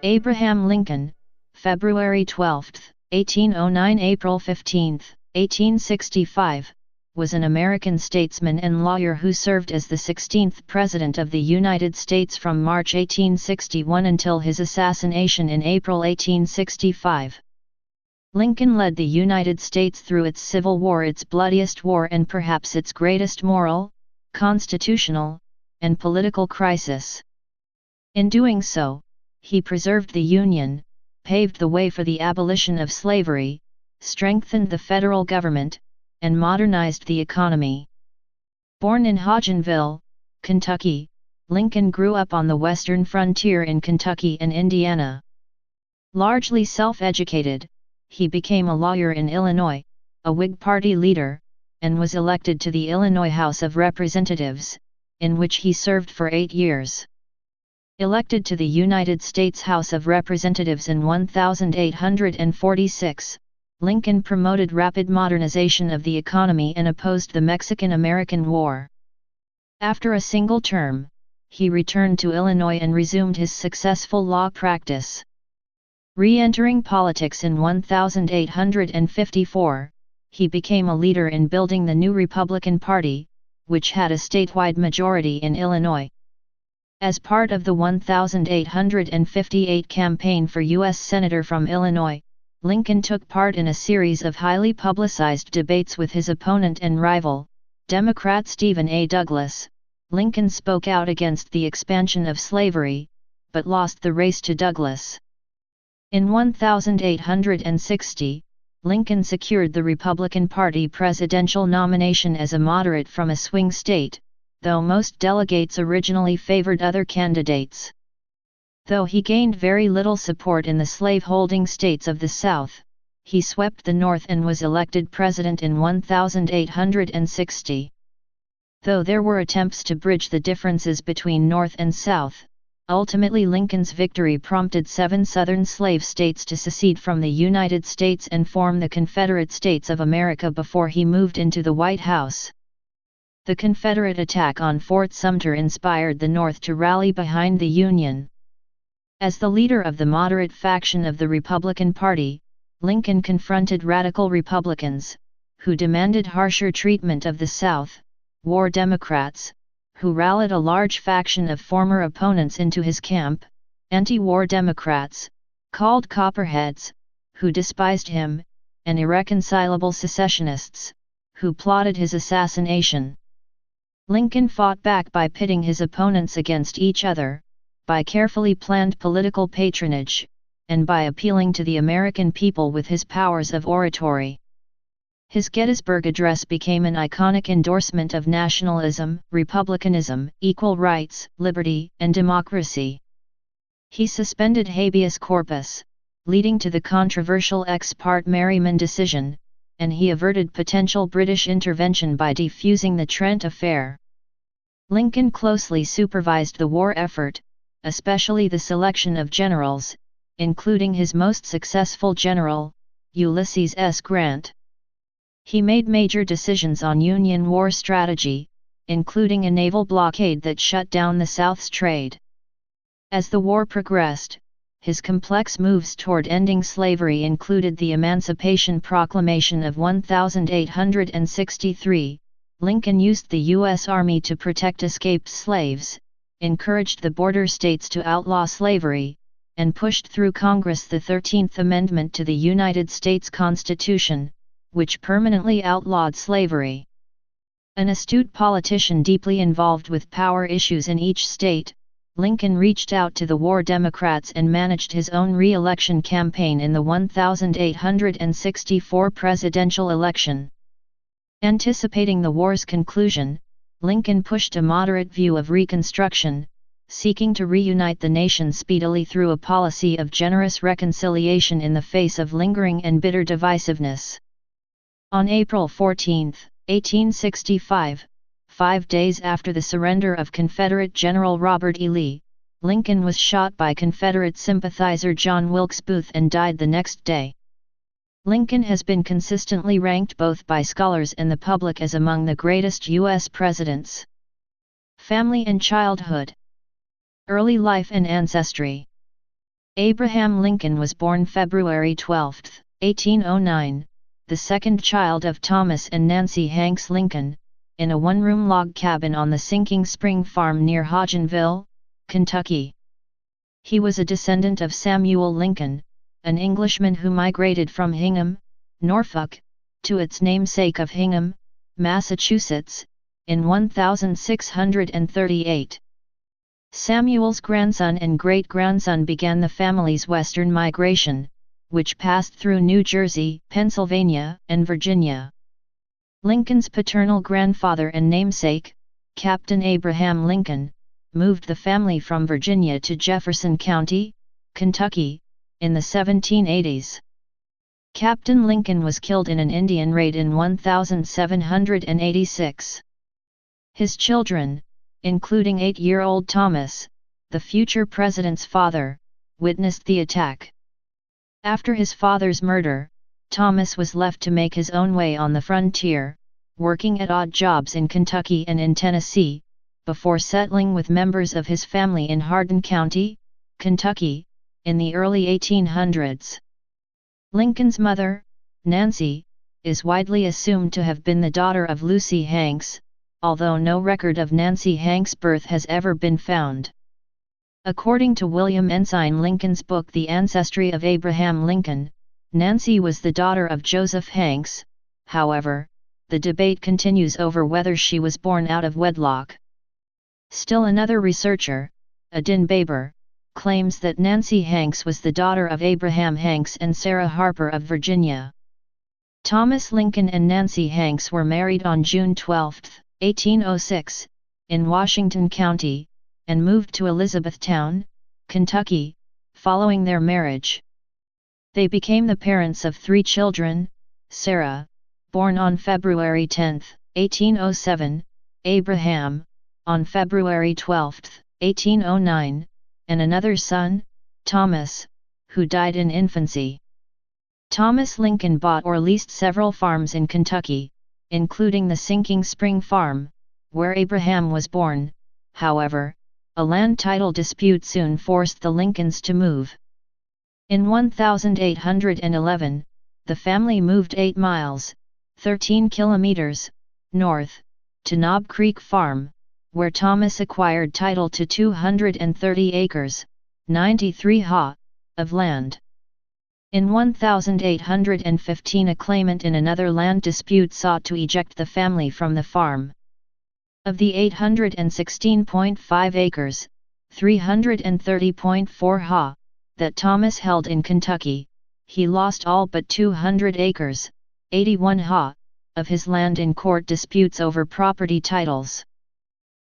Abraham Lincoln, February 12, 1809 – April 15, 1865, was an American statesman and lawyer who served as the 16th President of the United States from March 1861 until his assassination in April 1865. Lincoln led the United States through its Civil War, its bloodiest war and perhaps its greatest moral, constitutional, and political crisis. In doing so, he preserved the Union, paved the way for the abolition of slavery, strengthened the federal government, and modernized the economy. Born in Hodgenville, Kentucky, Lincoln grew up on the western frontier in Kentucky and Indiana. Largely self-educated, he became a lawyer in Illinois, a Whig Party leader, and was elected to the Illinois House of Representatives, in which he served for 8 years. Elected to the United States House of Representatives in 1846, Lincoln promoted rapid modernization of the economy and opposed the Mexican-American War. After a single term, he returned to Illinois and resumed his successful law practice. Re-entering politics in 1854, he became a leader in building the new Republican Party, which had a statewide majority in Illinois. As part of the 1858 campaign for U.S. Senator from Illinois, Lincoln took part in a series of highly publicized debates with his opponent and rival, Democrat Stephen A. Douglas. Lincoln spoke out against the expansion of slavery, but lost the race to Douglas. In 1860, Lincoln secured the Republican Party presidential nomination as a moderate from a swing state, though most delegates originally favored other candidates. Though he gained very little support in the slave-holding states of the South, he swept the North and was elected president in 1860. Though there were attempts to bridge the differences between North and South, ultimately Lincoln's victory prompted 7 Southern slave states to secede from the United States and form the Confederate States of America before he moved into the White House. The Confederate attack on Fort Sumter inspired the North to rally behind the Union. As the leader of the moderate faction of the Republican Party, Lincoln confronted radical Republicans, who demanded harsher treatment of the South, war Democrats, who rallied a large faction of former opponents into his camp, anti-war Democrats, called Copperheads, who despised him, and irreconcilable secessionists, who plotted his assassination. Lincoln fought back by pitting his opponents against each other, by carefully planned political patronage, and by appealing to the American people with his powers of oratory. His Gettysburg Address became an iconic endorsement of nationalism, republicanism, equal rights, liberty, and democracy. He suspended habeas corpus, leading to the controversial Ex parte Merryman decision, and he averted potential British intervention by defusing the Trent affair. Lincoln closely supervised the war effort, especially the selection of generals, including his most successful general, Ulysses S. Grant. He made major decisions on Union war strategy, including a naval blockade that shut down the South's trade. As the war progressed, his complex moves toward ending slavery included the Emancipation Proclamation of 1863. Lincoln used the U.S. Army to protect escaped slaves, encouraged the border states to outlaw slavery, and pushed through Congress the 13th Amendment to the United States Constitution, which permanently outlawed slavery. An astute politician deeply involved with power issues in each state, Lincoln reached out to the war Democrats and managed his own re-election campaign in the 1864 presidential election. Anticipating the war's conclusion, Lincoln pushed a moderate view of Reconstruction, seeking to reunite the nation speedily through a policy of generous reconciliation in the face of lingering and bitter divisiveness. On April 14, 1865, 5 days after the surrender of Confederate General Robert E. Lee, Lincoln was shot by Confederate sympathizer John Wilkes Booth and died the next day. Lincoln has been consistently ranked both by scholars and the public as among the greatest U.S. presidents. Family and childhood. Early life and ancestry. Abraham Lincoln was born February 12, 1809, the second child of Thomas and Nancy Hanks Lincoln, in a one-room log cabin on the Sinking Spring Farm near Hodgenville, Kentucky. He was a descendant of Samuel Lincoln, an Englishman who migrated from Hingham, Norfolk, to its namesake of Hingham, Massachusetts, in 1638. Samuel's grandson and great-grandson began the family's western migration, which passed through New Jersey, Pennsylvania, and Virginia. Lincoln's paternal grandfather and namesake, Captain Abraham Lincoln, moved the family from Virginia to Jefferson County, Kentucky, in the 1780s. Captain Lincoln was killed in an Indian raid in 1786. His children, including 8-year-old Thomas, the future president's father, witnessed the attack. After his father's murder, Thomas was left to make his own way on the frontier, working at odd jobs in Kentucky and in Tennessee, before settling with members of his family in Hardin County, Kentucky, in the early 1800s. Lincoln's mother, Nancy, is widely assumed to have been the daughter of Lucy Hanks, although no record of Nancy Hanks' birth has ever been found. According to William Ensign Lincoln's book The Ancestry of Abraham Lincoln, Nancy was the daughter of Joseph Hanks. However, the debate continues over whether she was born out of wedlock. Still another researcher, Adin Baber, claims that Nancy Hanks was the daughter of Abraham Hanks and Sarah Harper of Virginia. Thomas Lincoln and Nancy Hanks were married on June 12, 1806, in Washington County, and moved to Elizabethtown, Kentucky, following their marriage. They became the parents of 3 children: Sarah, born on February 10, 1807, Abraham, on February 12, 1809, and another son, Thomas, who died in infancy. Thomas Lincoln bought or leased several farms in Kentucky, including the Sinking Spring Farm, where Abraham was born. However, a land title dispute soon forced the Lincolns to move. In 1811, the family moved 8 miles, 13 kilometers, north, to Knob Creek Farm, where Thomas acquired title to 230 acres, 93 ha, of land. In 1815, a claimant in another land dispute sought to eject the family from the farm. Of the 816.5 acres, 330.4 ha, that Thomas held in Kentucky, he lost all but 200 acres, 81 ha, of his land in court disputes over property titles.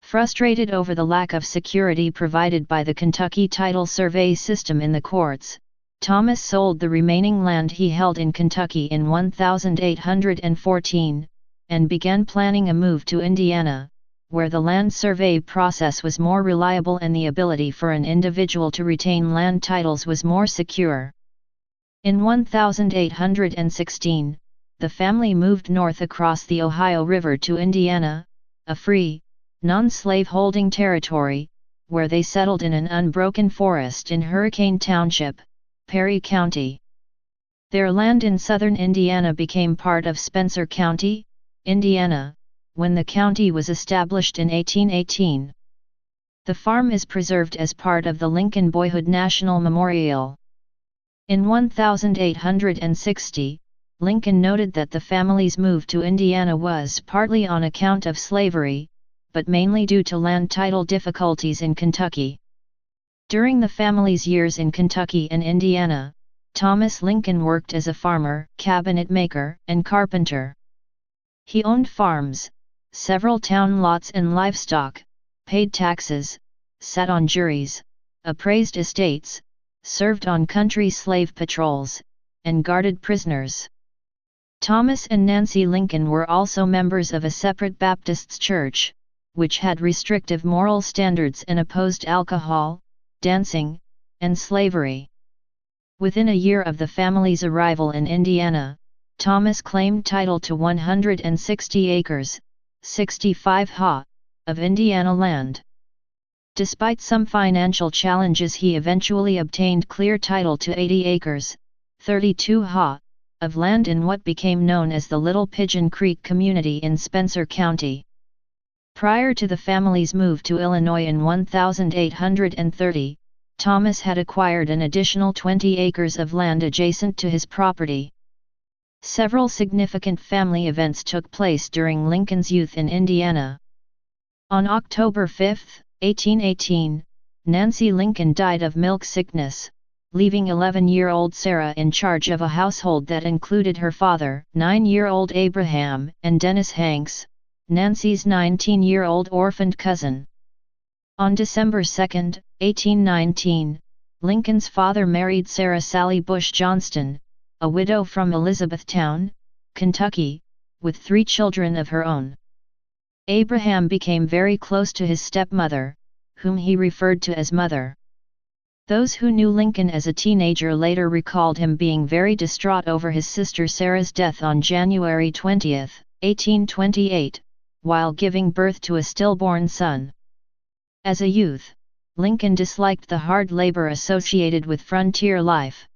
Frustrated over the lack of security provided by the Kentucky title survey system in the courts, Thomas sold the remaining land he held in Kentucky in 1814, and began planning a move to Indiana, where the land survey process was more reliable and the ability for an individual to retain land titles was more secure. In 1816, the family moved north across the Ohio River to Indiana, a free, non-slave-holding territory, where they settled in an unbroken forest in Hurricane Township, Perry County. Their land in southern Indiana became part of Spencer County, Indiana, when the county was established in 1818. The farm is preserved as part of the Lincoln Boyhood National Memorial. In 1860, Lincoln noted that the family's move to Indiana was partly on account of slavery, but mainly due to land title difficulties in Kentucky. During the family's years in Kentucky and Indiana, Thomas Lincoln worked as a farmer, cabinet maker, and carpenter. He owned farms, several town lots and livestock, paid taxes, sat on juries, appraised estates, served on country slave patrols, and guarded prisoners. Thomas and Nancy Lincoln were also members of a separate Baptist church, which had restrictive moral standards and opposed alcohol, dancing, and slavery. Within a year of the family's arrival in Indiana, Thomas claimed title to 160 acres, 65 ha, of Indiana land. Despite some financial challenges, he eventually obtained clear title to 80 acres, 32 ha, of land in what became known as the Little Pigeon Creek community in Spencer County. Prior to the family's move to Illinois in 1830, Thomas had acquired an additional 20 acres of land adjacent to his property. Several significant family events took place during Lincoln's youth in Indiana. On October 5, 1818, Nancy Lincoln died of milk sickness, leaving 11-year-old Sarah in charge of a household that included her father, 9-year-old Abraham, and Dennis Hanks, Nancy's 19-year-old orphaned cousin. On December 2, 1819, Lincoln's father married Sarah Sally Bush Johnston, a widow from Elizabethtown, Kentucky, with 3 children of her own. Abraham became very close to his stepmother, whom he referred to as Mother. Those who knew Lincoln as a teenager later recalled him being very distraught over his sister Sarah's death on January 20, 1828, while giving birth to a stillborn son. As a youth, Lincoln disliked the hard labor associated with frontier life.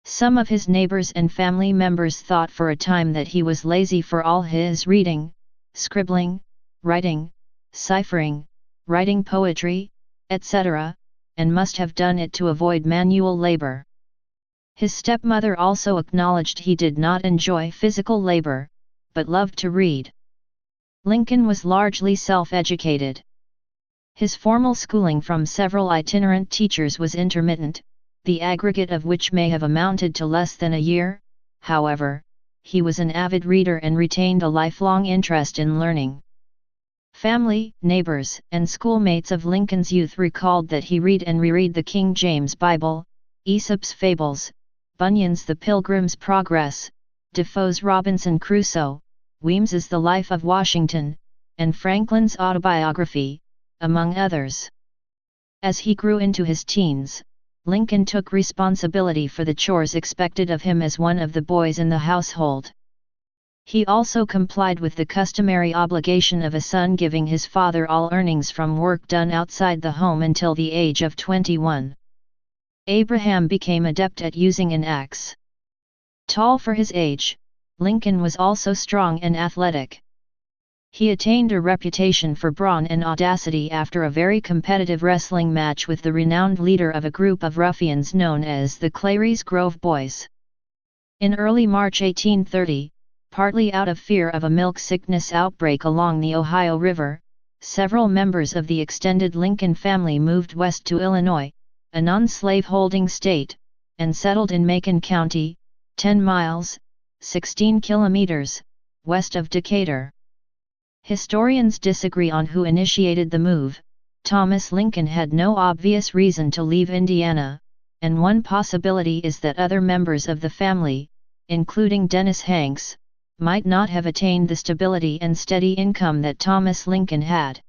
Some of his neighbors and family members thought for a time that he was lazy for all his reading, scribbling, writing, ciphering, writing poetry, etc., and must have done it to avoid manual labor. His stepmother also acknowledged he did not enjoy physical labor, but loved to read. Lincoln was largely self-educated. His formal schooling from several itinerant teachers was intermittent, the aggregate of which may have amounted to less than a year. However, he was an avid reader and retained a lifelong interest in learning. Family, neighbors, and schoolmates of Lincoln's youth recalled that he read and reread the King James Bible, Aesop's Fables, Bunyan's The Pilgrim's Progress, Defoe's Robinson Crusoe, Weems's The Life of Washington, and Franklin's autobiography, among others. As he grew into his teens, Lincoln took responsibility for the chores expected of him as one of the boys in the household. He also complied with the customary obligation of a son, giving his father all earnings from work done outside the home until the age of 21. Abraham became adept at using an axe. Tall for his age, Lincoln was also strong and athletic. He attained a reputation for brawn and audacity after a very competitive wrestling match with the renowned leader of a group of ruffians known as the Clary's Grove Boys. In early March 1830, partly out of fear of a milk sickness outbreak along the Ohio River, several members of the extended Lincoln family moved west to Illinois, a non-slave-holding state, and settled in Macon County, 10 miles, 16 kilometers, west of Decatur. Historians disagree on who initiated the move. Thomas Lincoln had no obvious reason to leave Indiana, and one possibility is that other members of the family, including Dennis Hanks, might not have attained the stability and steady income that Thomas Lincoln had.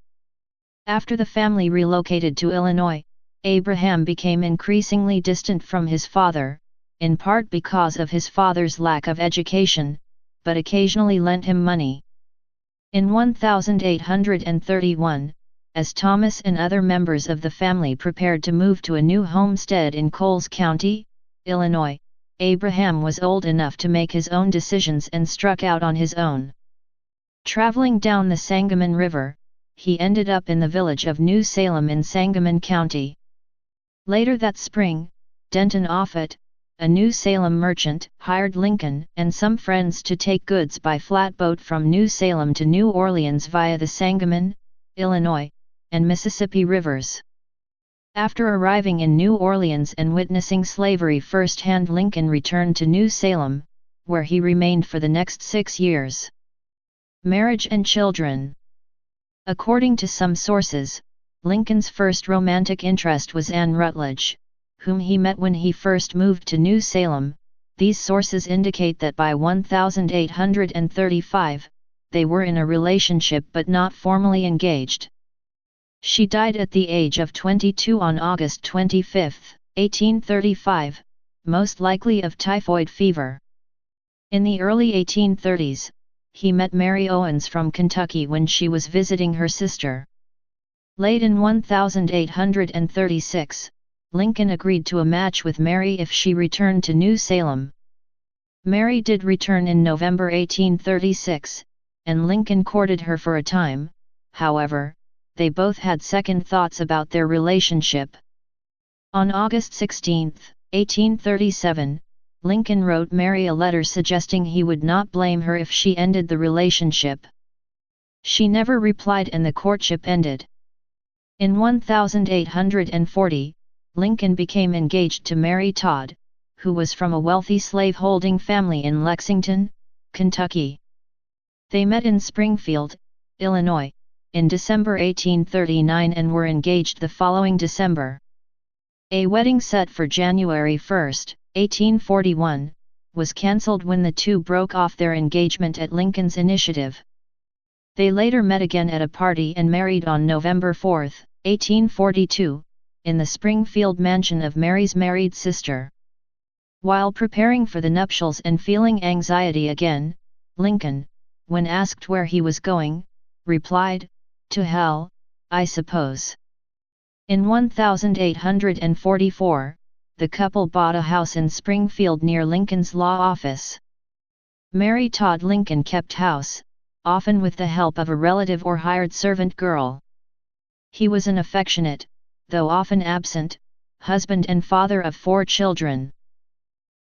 After the family relocated to Illinois, Abraham became increasingly distant from his father, in part because of his father's lack of education, but occasionally lent him money. In 1831, as Thomas and other members of the family prepared to move to a new homestead in Coles County, Illinois, Abraham was old enough to make his own decisions and struck out on his own. Traveling down the Sangamon River, he ended up in the village of New Salem in Sangamon County. Later that spring, Denton Offutt, a New Salem merchant, hired Lincoln and some friends to take goods by flatboat from New Salem to New Orleans via the Sangamon, Illinois, and Mississippi rivers. After arriving in New Orleans and witnessing slavery firsthand, Lincoln returned to New Salem, where he remained for the next 6 years. Marriage and children. According to some sources, Lincoln's first romantic interest was Anne Rutledge, whom he met when he first moved to New Salem. These sources indicate that by 1835, they were in a relationship but not formally engaged. She died at the age of 22 on August 25, 1835, most likely of typhoid fever. In the early 1830s, he met Mary Owens from Kentucky when she was visiting her sister. Late in 1836, Lincoln agreed to a match with Mary if she returned to New Salem. Mary did return in November 1836, and Lincoln courted her for a time. However, they both had second thoughts about their relationship. On August 16, 1837, Lincoln wrote Mary a letter suggesting he would not blame her if she ended the relationship. She never replied and the courtship ended. In 1840, Lincoln became engaged to Mary Todd, who was from a wealthy slave-holding family in Lexington, Kentucky. They met in Springfield, Illinois, in December 1839 and were engaged the following December. A wedding set for January 1, 1841, was cancelled when the two broke off their engagement at Lincoln's initiative. They later met again at a party and married on November 4, 1842, in the Springfield mansion of Mary's married sister. While preparing for the nuptials and feeling anxiety again, Lincoln, when asked where he was going, replied, "To hell, I suppose." In 1844, the couple bought a house in Springfield near Lincoln's law office. Mary Todd Lincoln kept house, often with the help of a relative or hired servant girl. He was an affectionate, though often absent, husband and father of 4 children.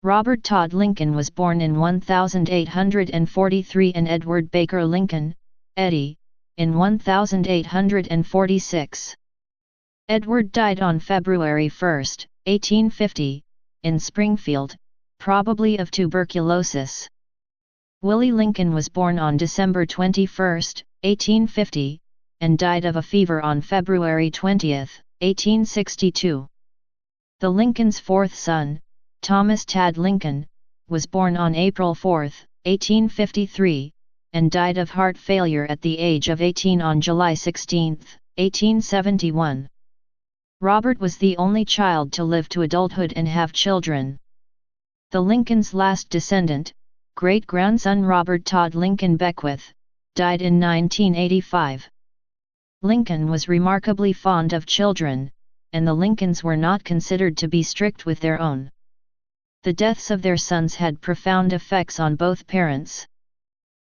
Robert Todd Lincoln was born in 1843 and Edward Baker Lincoln, Eddie, in 1846. Edward died on February 1, 1850, in Springfield, probably of tuberculosis. Willie Lincoln was born on December 21, 1850, and died of a fever on February 20, 1862. The Lincolns' fourth son, Thomas Tad Lincoln, was born on April 4, 1853, and died of heart failure at the age of 18 on July 16, 1871. Robert was the only child to live to adulthood and have children. The Lincolns' last descendant, great-grandson Robert Todd Lincoln Beckwith, died in 1985. Lincoln was remarkably fond of children, and the Lincolns were not considered to be strict with their own. The deaths of their sons had profound effects on both parents.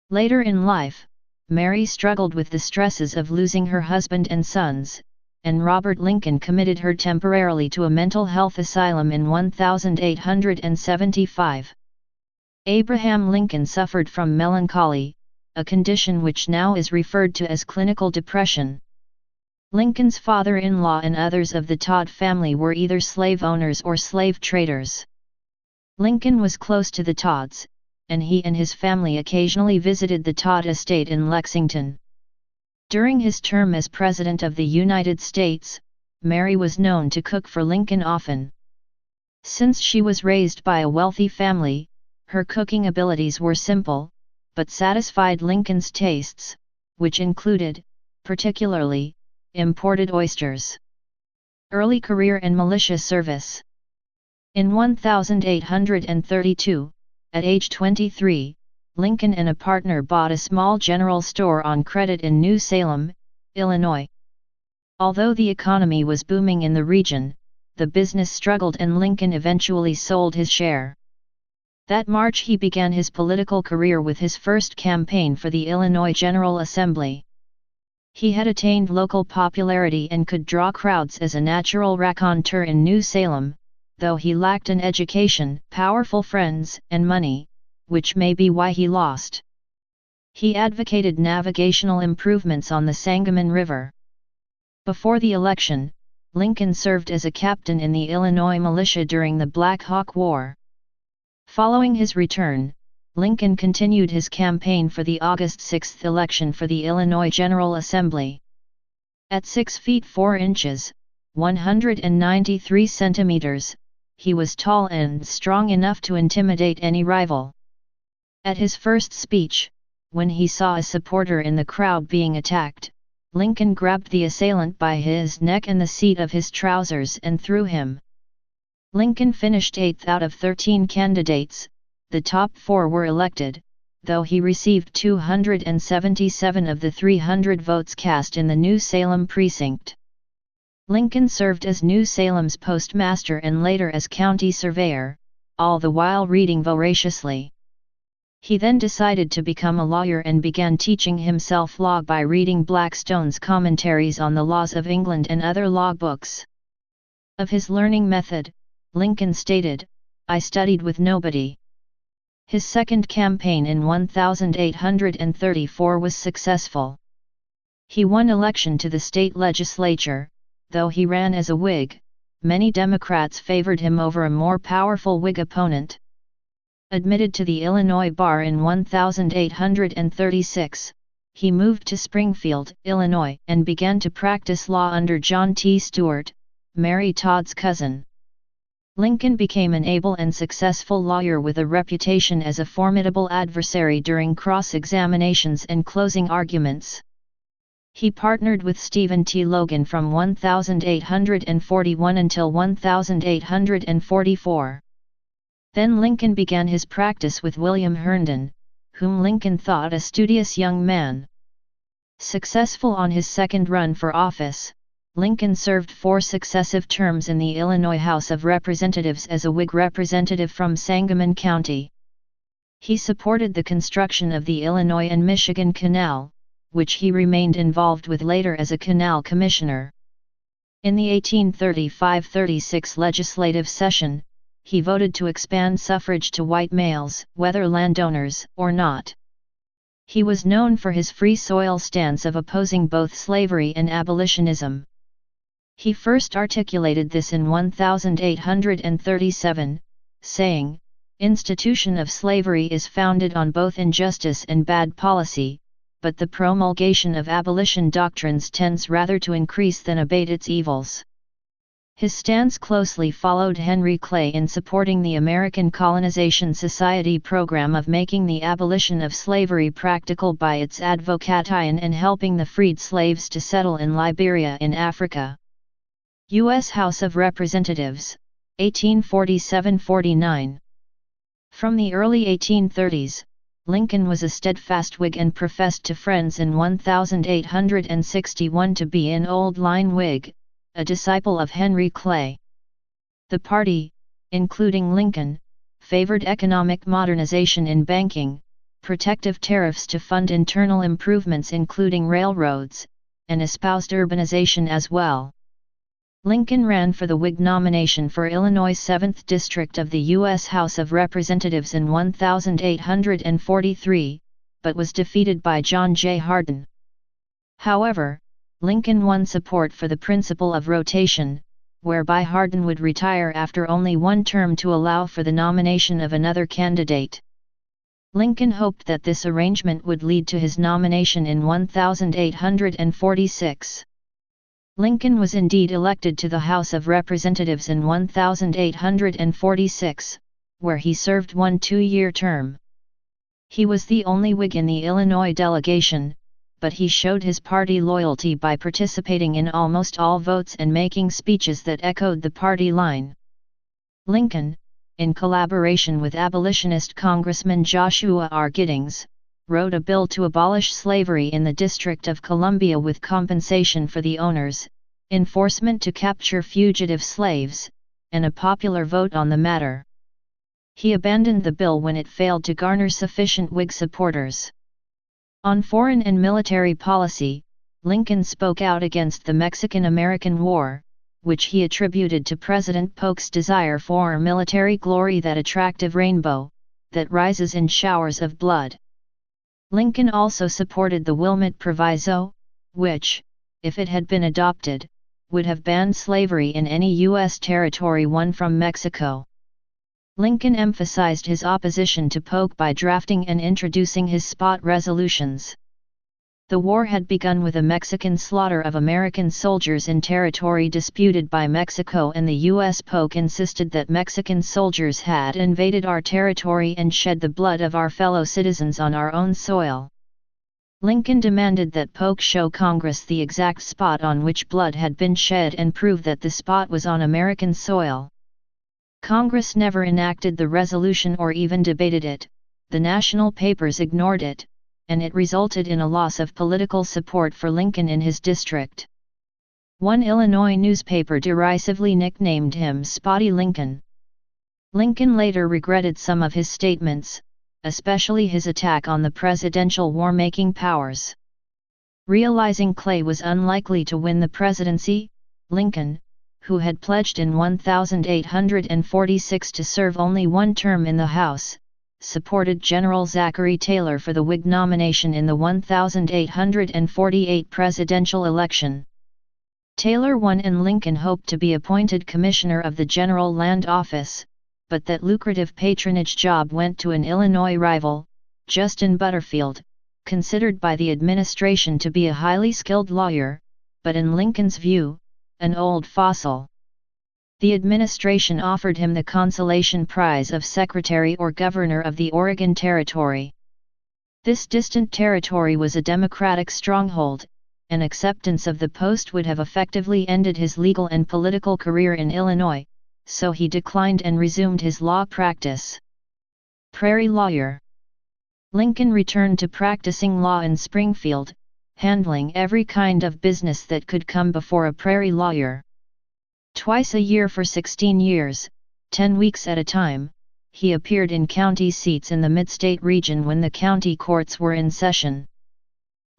Later in life, Mary struggled with the stresses of losing her husband and sons, and Robert Lincoln committed her temporarily to a mental health asylum in 1875. Abraham Lincoln suffered from melancholy, a condition which now is referred to as clinical depression. Lincoln's father-in-law and others of the Todd family were either slave owners or slave traders. Lincoln was close to the Todds, and he and his family occasionally visited the Todd estate in Lexington. During his term as President of the United States, Mary was known to cook for Lincoln often. Since she was raised by a wealthy family, her cooking abilities were simple, but satisfied Lincoln's tastes, which included, particularly, imported oysters. Early career and militia service. In 1832, at age 23, Lincoln and a partner bought a small general store on credit in New Salem, Illinois. Although the economy was booming in the region, the business struggled and Lincoln eventually sold his share. That March he began his political career with his first campaign for the Illinois General Assembly. He had attained local popularity and could draw crowds as a natural raconteur in New Salem, though he lacked an education, powerful friends, and money, which may be why he lost. He advocated navigational improvements on the Sangamon River. Before the election, Lincoln served as a captain in the Illinois militia during the Black Hawk War. Following his return, Lincoln continued his campaign for the August 6 election for the Illinois General Assembly. At 6 feet 4 inches, 193 centimeters, he was tall and strong enough to intimidate any rival. At his first speech, when he saw a supporter in the crowd being attacked, Lincoln grabbed the assailant by his neck and the seat of his trousers and threw him. Lincoln finished 8th out of 13 candidates. The top 4 were elected, though he received 277 of the 300 votes cast in the New Salem precinct. Lincoln served as New Salem's postmaster and later as county surveyor, all the while reading voraciously. He then decided to become a lawyer and began teaching himself law by reading Blackstone's commentaries on the laws of England and other law books. Of his learning method, Lincoln stated, "I studied with nobody." His second campaign in 1834 was successful. He won election to the state legislature. Though he ran as a Whig, many Democrats favored him over a more powerful Whig opponent. Admitted to the Illinois bar in 1836, he moved to Springfield, Illinois, and began to practice law under John T. Stuart, Mary Todd's cousin. Lincoln became an able and successful lawyer with a reputation as a formidable adversary during cross-examinations and closing arguments. He partnered with Stephen T. Logan from 1841 until 1844. Then Lincoln began his practice with William Herndon, whom Lincoln thought a studious young man. Successful on his second run for office, Lincoln served 4 successive terms in the Illinois House of Representatives as a Whig representative from Sangamon County. He supported the construction of the Illinois and Michigan Canal, which he remained involved with later as a canal commissioner. In the 1835-36 legislative session, he voted to expand suffrage to white males, whether landowners or not. He was known for his free soil stance of opposing both slavery and abolitionism. He first articulated this in 1837, saying, "Institution of slavery is founded on both injustice and bad policy, but the promulgation of abolition doctrines tends rather to increase than abate its evils." His stance closely followed Henry Clay in supporting the American Colonization Society program of making the abolition of slavery practical by its advocating and helping the freed slaves to settle in Liberia in Africa. U.S. House of Representatives, 1847–49. From the early 1830s, Lincoln was a steadfast Whig and professed to friends in 1861 to be an old line Whig, a disciple of Henry Clay. The party, including Lincoln, favored economic modernization in banking, protective tariffs to fund internal improvements including railroads, and espoused urbanization as well. Lincoln ran for the Whig nomination for Illinois' 7th District of the U.S. House of Representatives in 1843, but was defeated by John J. Hardin. However, Lincoln won support for the principle of rotation, whereby Hardin would retire after only one term to allow for the nomination of another candidate. Lincoln hoped that this arrangement would lead to his nomination in 1846. Lincoln was indeed elected to the House of Representatives in 1846, where he served one 2-year term. He was the only Whig in the Illinois delegation, but he showed his party loyalty by participating in almost all votes and making speeches that echoed the party line. Lincoln, in collaboration with abolitionist Congressman Joshua R. Giddings, wrote a bill to abolish slavery in the District of Columbia with compensation for the owners, enforcement to capture fugitive slaves, and a popular vote on the matter. He abandoned the bill when it failed to garner sufficient Whig supporters. On foreign and military policy, Lincoln spoke out against the Mexican-American War, which he attributed to President Polk's desire for military glory, that attractive rainbow, that rises in showers of blood. Lincoln also supported the Wilmot Proviso, which, if it had been adopted, would have banned slavery in any U.S. territory won from Mexico. Lincoln emphasized his opposition to Polk by drafting and introducing his spot resolutions. The war had begun with a Mexican slaughter of American soldiers in territory disputed by Mexico, and the U.S. Polk insisted that Mexican soldiers had invaded our territory and shed the blood of our fellow citizens on our own soil. Lincoln demanded that Polk show Congress the exact spot on which blood had been shed and prove that the spot was on American soil. Congress never enacted the resolution or even debated it, the national papers ignored it, and it resulted in a loss of political support for Lincoln in his district. One Illinois newspaper derisively nicknamed him Spotty Lincoln. Lincoln later regretted some of his statements, especially his attack on the presidential war-making powers. Realizing Clay was unlikely to win the presidency, Lincoln, who had pledged in 1846 to serve only one term in the House, supported General Zachary Taylor for the Whig nomination in the 1848 presidential election. Taylor won and Lincoln hoped to be appointed Commissioner of the General Land Office, but that lucrative patronage job went to an Illinois rival, Justin Butterfield, considered by the administration to be a highly skilled lawyer, but in Lincoln's view, an old fossil. The administration offered him the consolation prize of Secretary or Governor of the Oregon Territory. This distant territory was a Democratic stronghold, and acceptance of the post would have effectively ended his legal and political career in Illinois, so he declined and resumed his law practice. Prairie lawyer. Lincoln returned to practicing law in Springfield, handling every kind of business that could come before a prairie lawyer. Twice a year for 16 years, 10 weeks at a time, he appeared in county seats in the Mid-State region when the county courts were in session.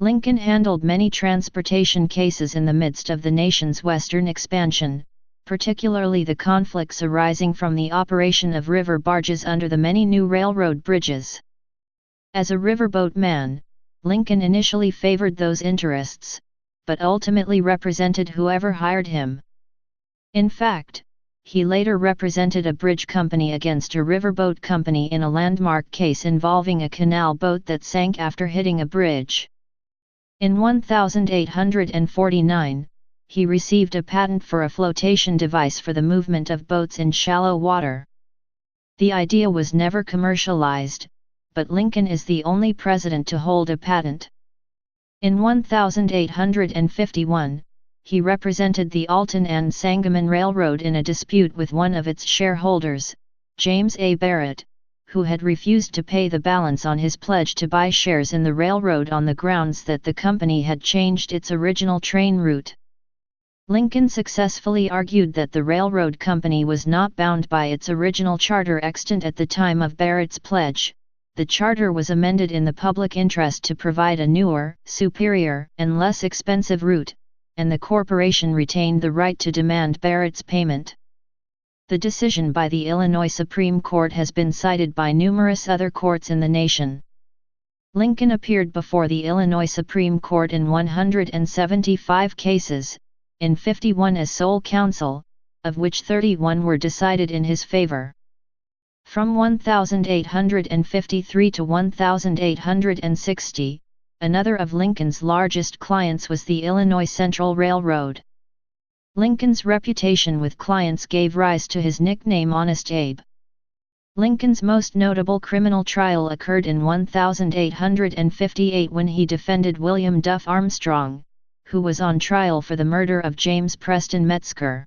Lincoln handled many transportation cases in the midst of the nation's western expansion, particularly the conflicts arising from the operation of river barges under the many new railroad bridges. As a riverboat man, Lincoln initially favored those interests, but ultimately represented whoever hired him. In fact, he later represented a bridge company against a riverboat company in a landmark case involving a canal boat that sank after hitting a bridge. In 1849, he received a patent for a flotation device for the movement of boats in shallow water. The idea was never commercialized, but Lincoln is the only president to hold a patent. In 1851, he represented the Alton and Sangamon Railroad in a dispute with one of its shareholders, James A. Barrett, who had refused to pay the balance on his pledge to buy shares in the railroad on the grounds that the company had changed its original train route. Lincoln successfully argued that the railroad company was not bound by its original charter extant at the time of Barrett's pledge. The charter was amended in the public interest to provide a newer, superior, and less expensive route, and the corporation retained the right to demand Barrett's payment. The decision by the Illinois Supreme Court has been cited by numerous other courts in the nation. Lincoln appeared before the Illinois Supreme Court in 175 cases, in 51 as sole counsel, of which 31 were decided in his favor. From 1853 to 1860, another of Lincoln's largest clients was the Illinois Central Railroad. Lincoln's reputation with clients gave rise to his nickname Honest Abe. Lincoln's most notable criminal trial occurred in 1858 when he defended William Duff Armstrong, who was on trial for the murder of James Preston Metzger.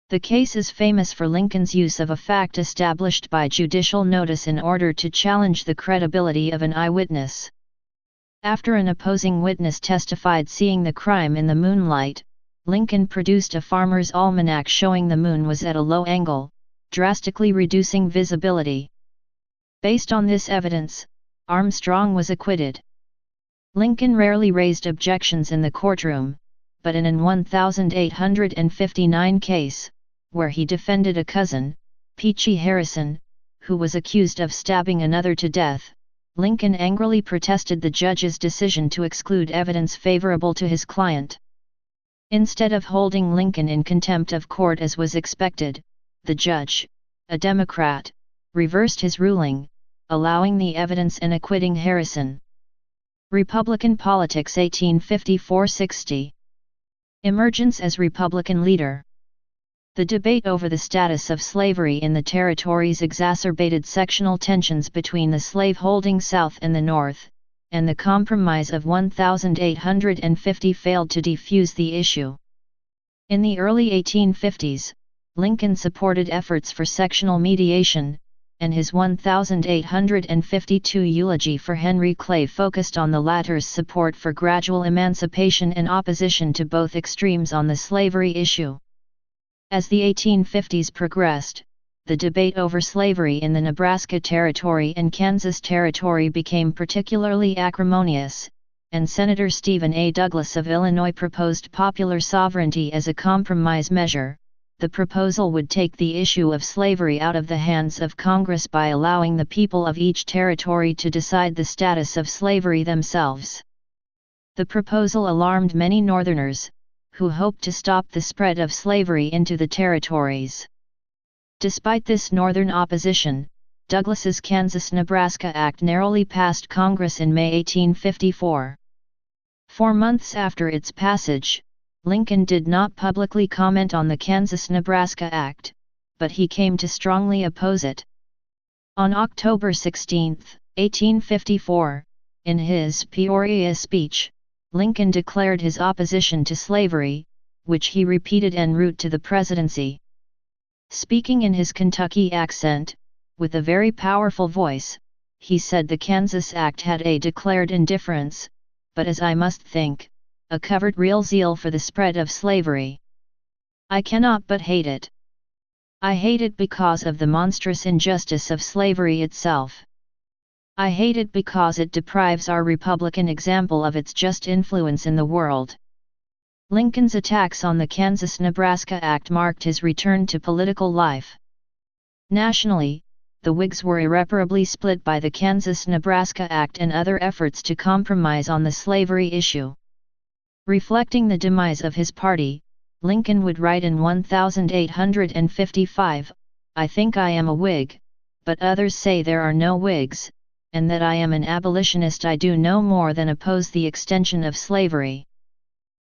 The case is famous for Lincoln's use of a fact established by judicial notice in order to challenge the credibility of an eyewitness. After an opposing witness testified seeing the crime in the moonlight, Lincoln produced a farmer's almanac showing the moon was at a low angle, drastically reducing visibility. Based on this evidence, Armstrong was acquitted. Lincoln rarely raised objections in the courtroom, but in an 1859 case, where he defended a cousin, Peachy Harrison, who was accused of stabbing another to death, Lincoln angrily protested the judge's decision to exclude evidence favorable to his client. Instead of holding Lincoln in contempt of court as was expected, the judge, a Democrat, reversed his ruling, allowing the evidence and acquitting Harrison. Republican Politics 1854-60. Emergence as Republican leader. The debate over the status of slavery in the territories exacerbated sectional tensions between the slave-holding South and the North, and the Compromise of 1850 failed to defuse the issue. In the early 1850s, Lincoln supported efforts for sectional mediation, and his 1852 eulogy for Henry Clay focused on the latter's support for gradual emancipation and opposition to both extremes on the slavery issue. As the 1850s progressed, the debate over slavery in the Nebraska Territory and Kansas Territory became particularly acrimonious, and Senator Stephen A. Douglas of Illinois proposed popular sovereignty as a compromise measure. The proposal would take the issue of slavery out of the hands of Congress by allowing the people of each territory to decide the status of slavery themselves. The proposal alarmed many Northerners, who hoped to stop the spread of slavery into the territories. Despite this Northern opposition, Douglas's Kansas-Nebraska Act narrowly passed Congress in May 1854. 4 months after its passage, Lincoln did not publicly comment on the Kansas-Nebraska Act, but he came to strongly oppose it. On October 16, 1854, in his Peoria speech, Lincoln declared his opposition to slavery, which he repeated en route to the presidency. Speaking in his Kentucky accent, with a very powerful voice, he said the Kansas Act had a declared indifference, but as I must think, a covered real zeal for the spread of slavery. I cannot but hate it. I hate it because of the monstrous injustice of slavery itself. I hate it because it deprives our Republican example of its just influence in the world. Lincoln's attacks on the Kansas-Nebraska Act marked his return to political life. Nationally, the Whigs were irreparably split by the Kansas-Nebraska Act and other efforts to compromise on the slavery issue. Reflecting the demise of his party, Lincoln would write in 1855, "I think I am a Whig, but others say there are no Whigs, and that I am an abolitionist. I do no more than oppose the extension of slavery."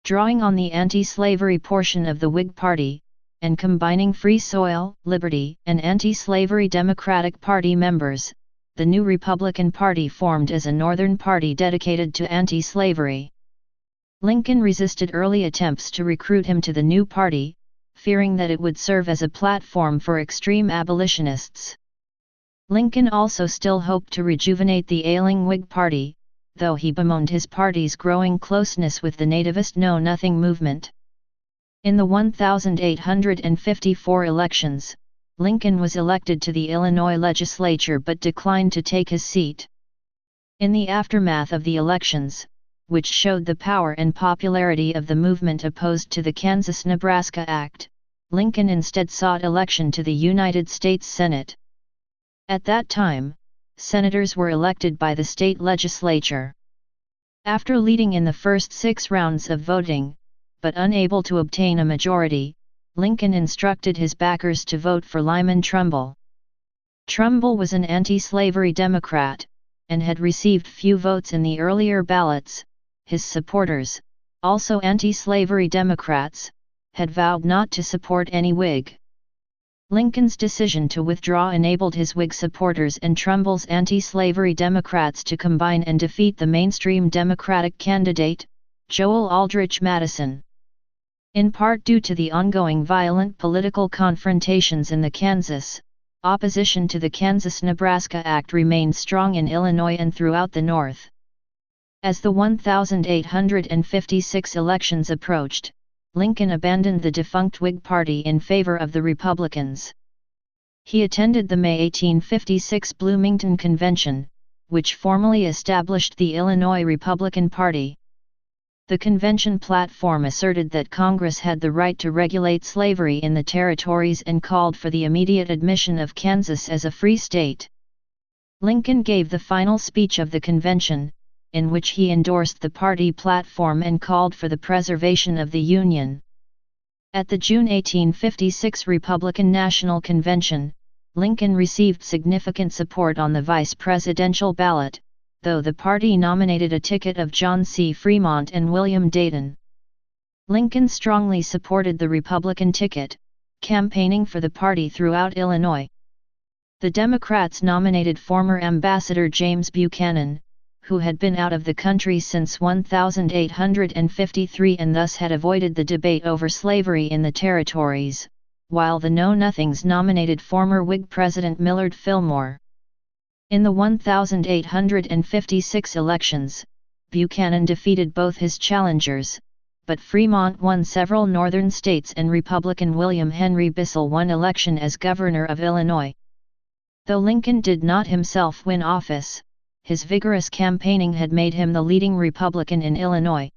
Drawing on the anti-slavery portion of the Whig Party, and combining Free Soil, Liberty, and anti-slavery Democratic Party members, the new Republican Party formed as a Northern party dedicated to anti-slavery. Lincoln resisted early attempts to recruit him to the new party, fearing that it would serve as a platform for extreme abolitionists. Lincoln also still hoped to rejuvenate the ailing Whig Party, though he bemoaned his party's growing closeness with the nativist Know Nothing movement. In the 1854 elections, Lincoln was elected to the Illinois legislature but declined to take his seat. In the aftermath of the elections, which showed the power and popularity of the movement opposed to the Kansas-Nebraska Act, Lincoln instead sought election to the United States Senate. At that time, senators were elected by the state legislature. After leading in the first 6 rounds of voting, but unable to obtain a majority, Lincoln instructed his backers to vote for Lyman Trumbull. Trumbull was an anti-slavery Democrat, and had received few votes in the earlier ballots. His supporters, also anti-slavery Democrats, had vowed not to support any Whig. Lincoln's decision to withdraw enabled his Whig supporters and Trumbull's anti-slavery Democrats to combine and defeat the mainstream Democratic candidate, Joel Aldrich Madison. In part due to the ongoing violent political confrontations in the Kansas, opposition to the Kansas-Nebraska Act remained strong in Illinois and throughout the North. As the 1856 elections approached, Lincoln abandoned the defunct Whig Party in favor of the Republicans. He attended the May 1856 Bloomington Convention, which formally established the Illinois Republican Party. The convention platform asserted that Congress had the right to regulate slavery in the territories and called for the immediate admission of Kansas as a free state. Lincoln gave the final speech of the convention, in which he endorsed the party platform and called for the preservation of the Union. At the June 1856 Republican National Convention, Lincoln received significant support on the vice presidential ballot, though the party nominated a ticket of John C. Fremont and William Dayton. Lincoln strongly supported the Republican ticket, campaigning for the party throughout Illinois. The Democrats nominated former Ambassador James Buchanan, who had been out of the country since 1853 and thus had avoided the debate over slavery in the territories, while the Know-Nothings nominated former Whig President Millard Fillmore. In the 1856 elections, Buchanan defeated both his challengers, but Fremont won several northern states and Republican William Henry Bissell won election as governor of Illinois. Though Lincoln did not himself win office, his vigorous campaigning had made him the leading Republican in Illinois.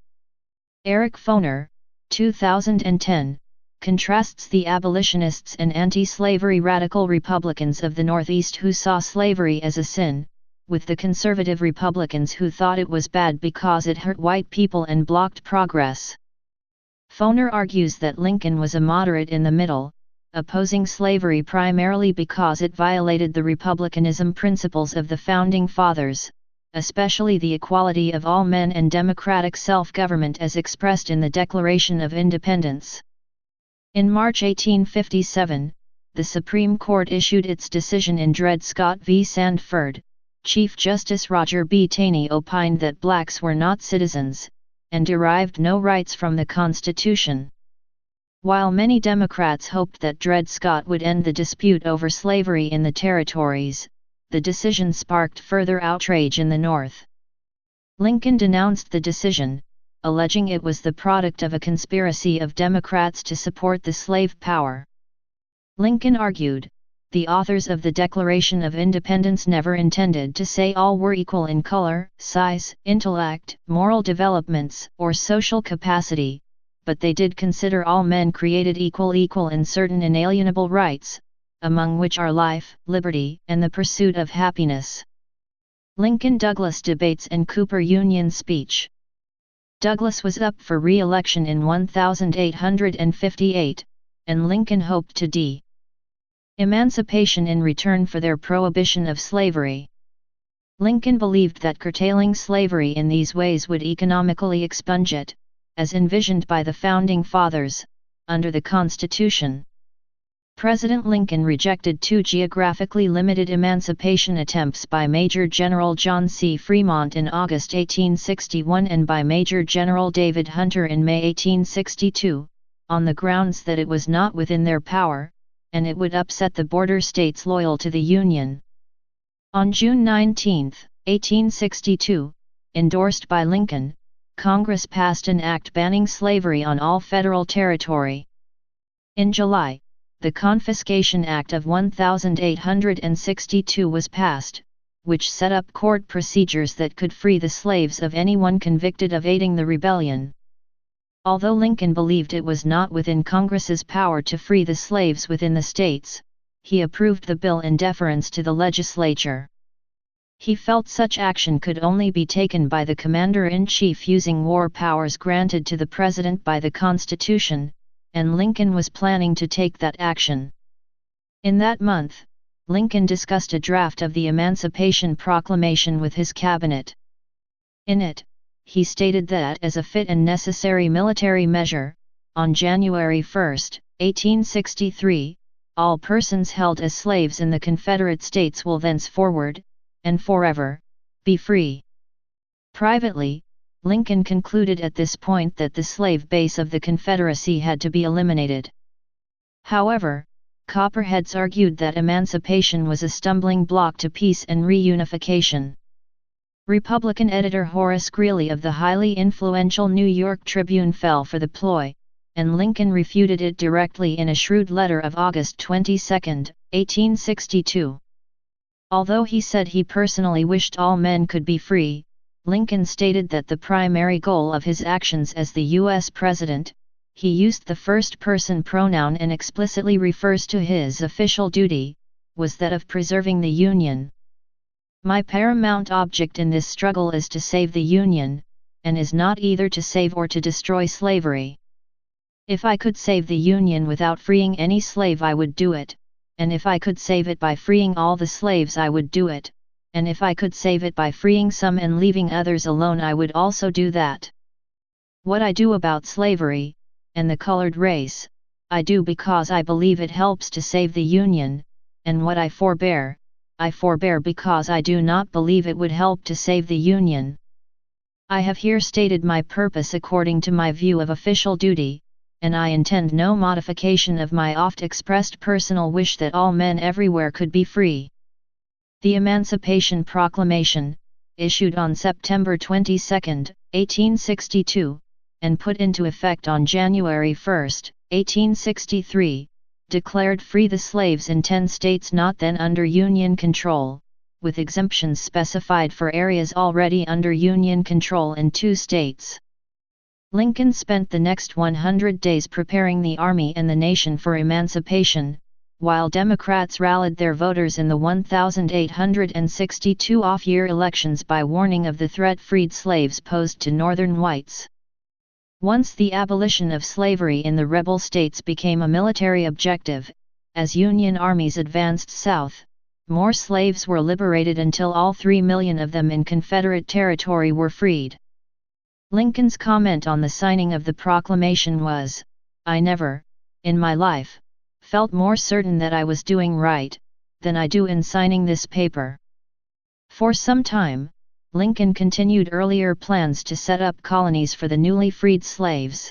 Eric Foner, 2010, contrasts the abolitionists and anti-slavery radical Republicans of the Northeast who saw slavery as a sin, with the conservative Republicans who thought it was bad because it hurt white people and blocked progress. Foner argues that Lincoln was a moderate in the middle, opposing slavery primarily because it violated the republicanism principles of the Founding Fathers, especially the equality of all men and democratic self-government as expressed in the Declaration of Independence. In March 1857, the Supreme Court issued its decision in Dred Scott v. Sandford. Chief Justice Roger B. Taney opined that blacks were not citizens, and derived no rights from the Constitution. While many Democrats hoped that Dred Scott would end the dispute over slavery in the territories, the decision sparked further outrage in the North. Lincoln denounced the decision, alleging it was the product of a conspiracy of Democrats to support the slave power. Lincoln argued, the authors of the Declaration of Independence never intended to say all were equal in color, size, intellect, moral developments, or social capacity, but they did consider all men created equal in certain inalienable rights, among which are life, liberty, and the pursuit of happiness. Lincoln-Douglas debates and Cooper Union speech. Douglas was up for re-election in 1858, and Lincoln hoped to emancipation in return for their prohibition of slavery. Lincoln believed that curtailing slavery in these ways would economically expunge it, as envisioned by the Founding Fathers, under the Constitution. President Lincoln rejected two geographically limited emancipation attempts by Major General John C. Fremont in August 1861 and by Major General David Hunter in May 1862, on the grounds that it was not within their power, and it would upset the border states loyal to the Union. On June 19, 1862, endorsed by Lincoln, Congress passed an act banning slavery on all federal territory. In July, the Confiscation Act of 1862 was passed, which set up court procedures that could free the slaves of anyone convicted of aiding the rebellion. Although Lincoln believed it was not within Congress's power to free the slaves within the states, he approved the bill in deference to the legislature. He felt such action could only be taken by the Commander-in-Chief using war powers granted to the President by the Constitution, and Lincoln was planning to take that action. In that month, Lincoln discussed a draft of the Emancipation Proclamation with his cabinet. In it, he stated that as a fit and necessary military measure, on January 1, 1863, all persons held as slaves in the Confederate States will thenceforward, and forever, be free. Privately, Lincoln concluded at this point that the slave base of the Confederacy had to be eliminated. However, Copperheads argued that emancipation was a stumbling block to peace and reunification. Republican editor Horace Greeley of the highly influential New York Tribune fell for the ploy, and Lincoln refuted it directly in a shrewd letter of August 22, 1862. Although he said he personally wished all men could be free, Lincoln stated that the primary goal of his actions as the U.S. President, he used the first-person pronoun and explicitly refers to his official duty, was that of preserving the Union. My paramount object in this struggle is to save the Union, and is not either to save or to destroy slavery. If I could save the Union without freeing any slave I would do it, and if I could save it by freeing all the slaves I would do it, and if I could save it by freeing some and leaving others alone I would also do that. What I do about slavery, and the colored race, I do because I believe it helps to save the Union, and what I forbear because I do not believe it would help to save the Union. I have here stated my purpose according to my view of official duty, and I intend no modification of my oft-expressed personal wish that all men everywhere could be free. The Emancipation Proclamation, issued on September 22, 1862, and put into effect on January 1, 1863, declared free the slaves in 10 states not then under Union control, with exemptions specified for areas already under Union control in 2 states. Lincoln spent the next 100 days preparing the Army and the nation for emancipation, while Democrats rallied their voters in the 1862 off-year elections by warning of the threat freed slaves posed to Northern whites. Once the abolition of slavery in the rebel states became a military objective, as Union armies advanced south, more slaves were liberated until all 3 million of them in Confederate territory were freed. Lincoln's comment on the signing of the proclamation was, "I never, in my life, felt more certain that I was doing right, than I do in signing this paper." For some time, Lincoln continued earlier plans to set up colonies for the newly freed slaves.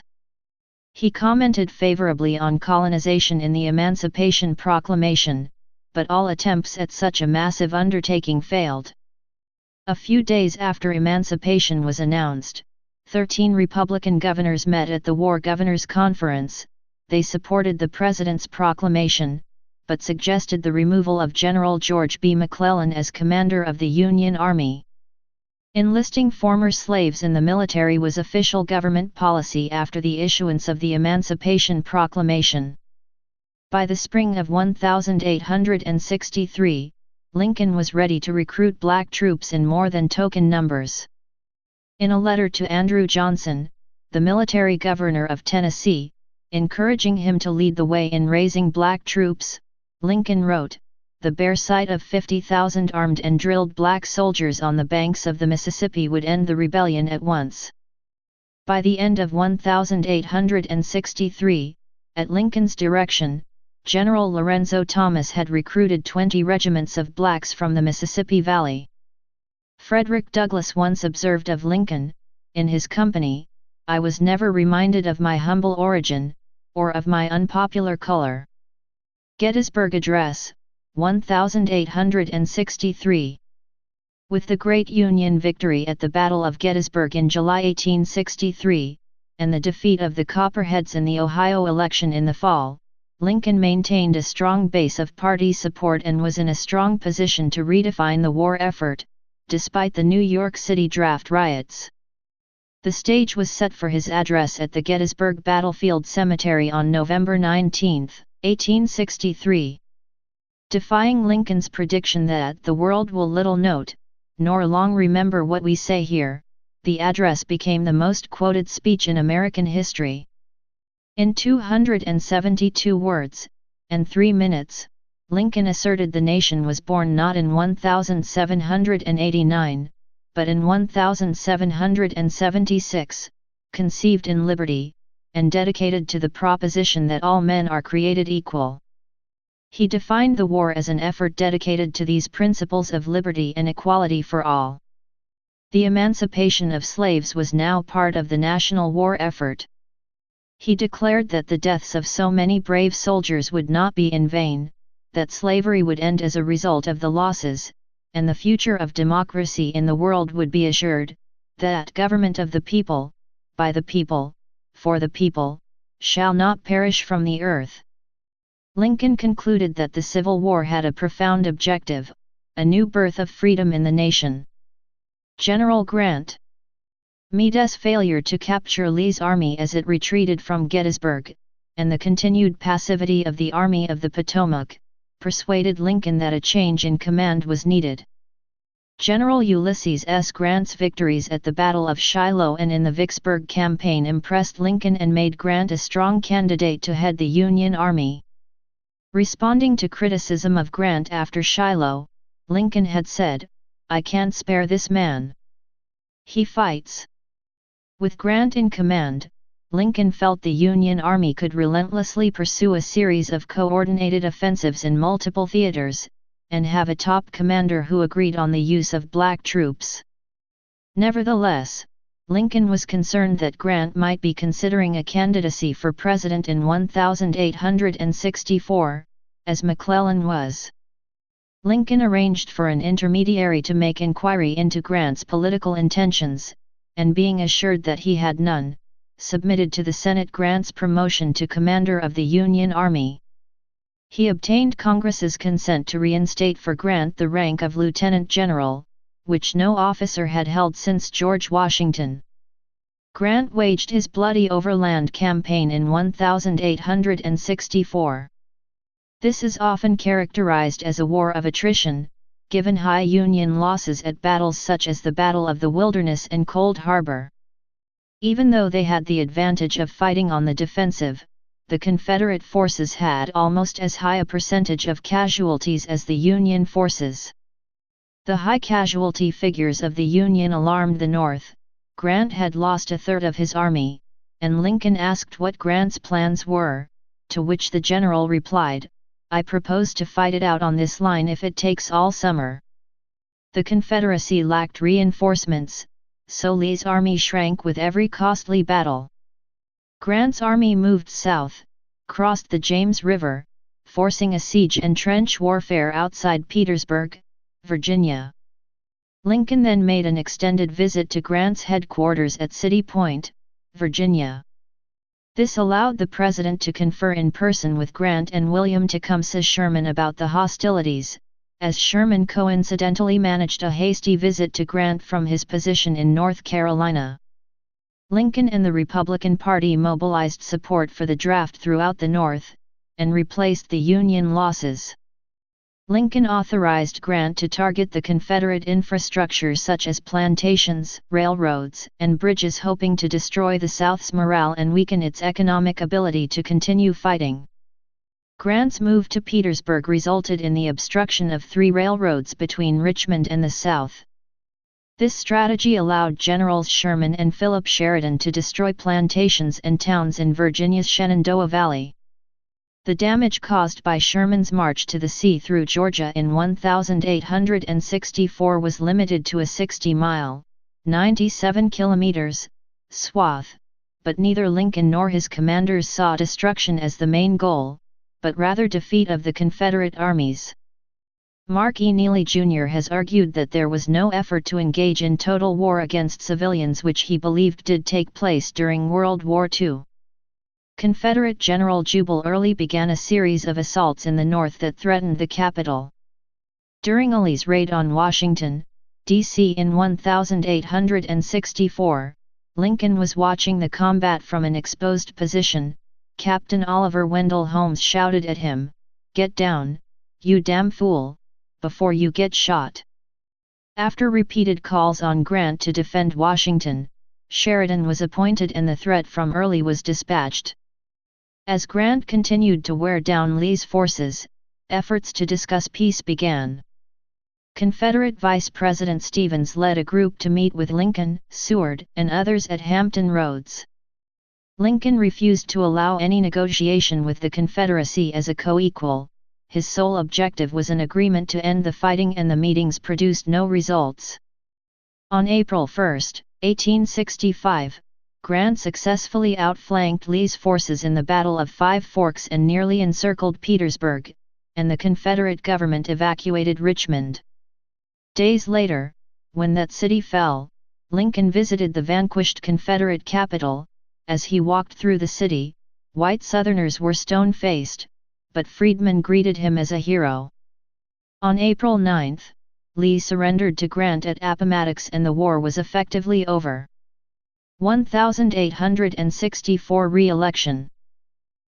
He commented favorably on colonization in the Emancipation Proclamation, but all attempts at such a massive undertaking failed. A few days after emancipation was announced, 13 Republican governors met at the War Governors' Conference. They supported the President's proclamation, but suggested the removal of General George B. McClellan as commander of the Union Army. Enlisting former slaves in the military was official government policy after the issuance of the Emancipation Proclamation. By the spring of 1863, Lincoln was ready to recruit black troops in more than token numbers. In a letter to Andrew Johnson, the military governor of Tennessee, encouraging him to lead the way in raising black troops, Lincoln wrote, "The bare sight of 50,000 armed and drilled black soldiers on the banks of the Mississippi would end the rebellion at once." By the end of 1863, at Lincoln's direction, General Lorenzo Thomas had recruited 20 regiments of blacks from the Mississippi Valley. Frederick Douglass once observed of Lincoln, in his company, "I was never reminded of my humble origin, or of my unpopular color." Gettysburg Address, 1863. With the great Union victory at the Battle of Gettysburg in July 1863, and the defeat of the Copperheads in the Ohio election in the fall, Lincoln maintained a strong base of party support and was in a strong position to redefine the war effort, despite the New York City draft riots. The stage was set for his address at the Gettysburg Battlefield Cemetery on November 19, 1863. Defying Lincoln's prediction that the world will little note, nor long remember what we say here, the address became the most quoted speech in American history. In 272 words, and 3 minutes, Lincoln asserted the nation was born not in 1789, but in 1776, conceived in liberty, and dedicated to the proposition that all men are created equal. He defined the war as an effort dedicated to these principles of liberty and equality for all. The emancipation of slaves was now part of the national war effort. He declared that the deaths of so many brave soldiers would not be in vain, that slavery would end as a result of the losses, and the future of democracy in the world would be assured, that government of the people, by the people, for the people, shall not perish from the earth. Lincoln concluded that the Civil War had a profound objective, a new birth of freedom in the nation. General Grant. Meade's failure to capture Lee's army as it retreated from Gettysburg, and the continued passivity of the Army of the Potomac, persuaded Lincoln that a change in command was needed. General Ulysses S. Grant's victories at the Battle of Shiloh and in the Vicksburg campaign impressed Lincoln and made Grant a strong candidate to head the Union Army. Responding to criticism of Grant after Shiloh, Lincoln had said, "I can't spare this man. He fights." With Grant in command, Lincoln felt the Union Army could relentlessly pursue a series of coordinated offensives in multiple theaters, and have a top commander who agreed on the use of black troops. Nevertheless, Lincoln was concerned that Grant might be considering a candidacy for president in 1864, as McClellan was. Lincoln arranged for an intermediary to make inquiry into Grant's political intentions, and being assured that he had none, submitted to the Senate Grant's promotion to commander of the Union Army. He obtained Congress's consent to reinstate for Grant the rank of lieutenant general, which no officer had held since George Washington. Grant waged his bloody overland campaign in 1864. This is often characterized as a war of attrition, given high Union losses at battles such as the Battle of the Wilderness and Cold Harbor. Even though they had the advantage of fighting on the defensive, the Confederate forces had almost as high a percentage of casualties as the Union forces. The high casualty figures of the Union alarmed the North. Grant had lost a third of his army, and Lincoln asked what Grant's plans were, to which the general replied, "I propose to fight it out on this line if it takes all summer." The Confederacy lacked reinforcements, so Lee's army shrank with every costly battle. Grant's army moved south, crossed the James River, forcing a siege and trench warfare outside Petersburg, Virginia. Lincoln then made an extended visit to Grant's headquarters at City Point, Virginia. This allowed the president to confer in person with Grant and William Tecumseh Sherman about the hostilities, as Sherman coincidentally managed a hasty visit to Grant from his position in North Carolina. Lincoln and the Republican Party mobilized support for the draft throughout the North, and replaced the Union losses. Lincoln authorized Grant to target the Confederate infrastructure such as plantations, railroads, and bridges, hoping to destroy the South's morale and weaken its economic ability to continue fighting. Grant's move to Petersburg resulted in the obstruction of 3 railroads between Richmond and the South. This strategy allowed Generals Sherman and Philip Sheridan to destroy plantations and towns in Virginia's Shenandoah Valley. The damage caused by Sherman's march to the sea through Georgia in 1864 was limited to a 60-mile (97 kilometers) swath, but neither Lincoln nor his commanders saw destruction as the main goal, but rather defeat of the Confederate armies. Mark E. Neely Jr. has argued that there was no effort to engage in total war against civilians, which he believed did take place during World War II. Confederate General Jubal Early began a series of assaults in the North that threatened the capital. During Early's raid on Washington, D.C. in 1864, Lincoln was watching the combat from an exposed position. Captain Oliver Wendell Holmes shouted at him, "Get down, you damn fool, before you get shot." After repeated calls on Grant to defend Washington, Sheridan was appointed and the threat from Early was dispatched. As Grant continued to wear down Lee's forces, efforts to discuss peace began. Confederate Vice President Stevens led a group to meet with Lincoln, Seward, and others at Hampton Roads. Lincoln refused to allow any negotiation with the Confederacy as a co-equal. His sole objective was an agreement to end the fighting, and the meetings produced no results. On April 1, 1865, Grant successfully outflanked Lee's forces in the Battle of Five Forks and nearly encircled Petersburg, and the Confederate government evacuated Richmond. Days later, when that city fell, Lincoln visited the vanquished Confederate capital. As he walked through the city, white Southerners were stone-faced, but freedmen greeted him as a hero. On April 9, Lee surrendered to Grant at Appomattox and the war was effectively over. 1864 Re-election.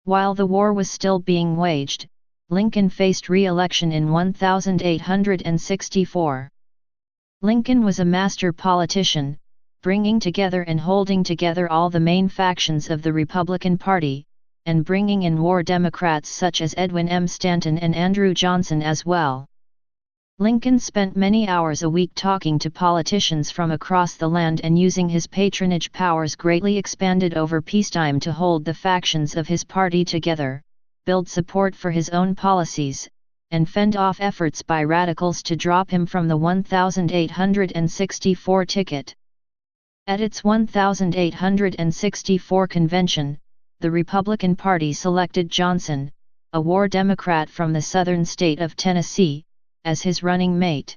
While the war was still being waged, Lincoln faced re-election in 1864. Lincoln was a master politician, bringing together and holding together all the main factions of the Republican Party, and bringing in war Democrats such as Edwin M. Stanton and Andrew Johnson as well. Lincoln spent many hours a week talking to politicians from across the land and using his patronage powers greatly expanded over peacetime to hold the factions of his party together, build support for his own policies, and fend off efforts by radicals to drop him from the 1864 ticket. At its 1864 convention, the Republican Party selected Johnson, a war Democrat from the southern state of Tennessee, as his running mate.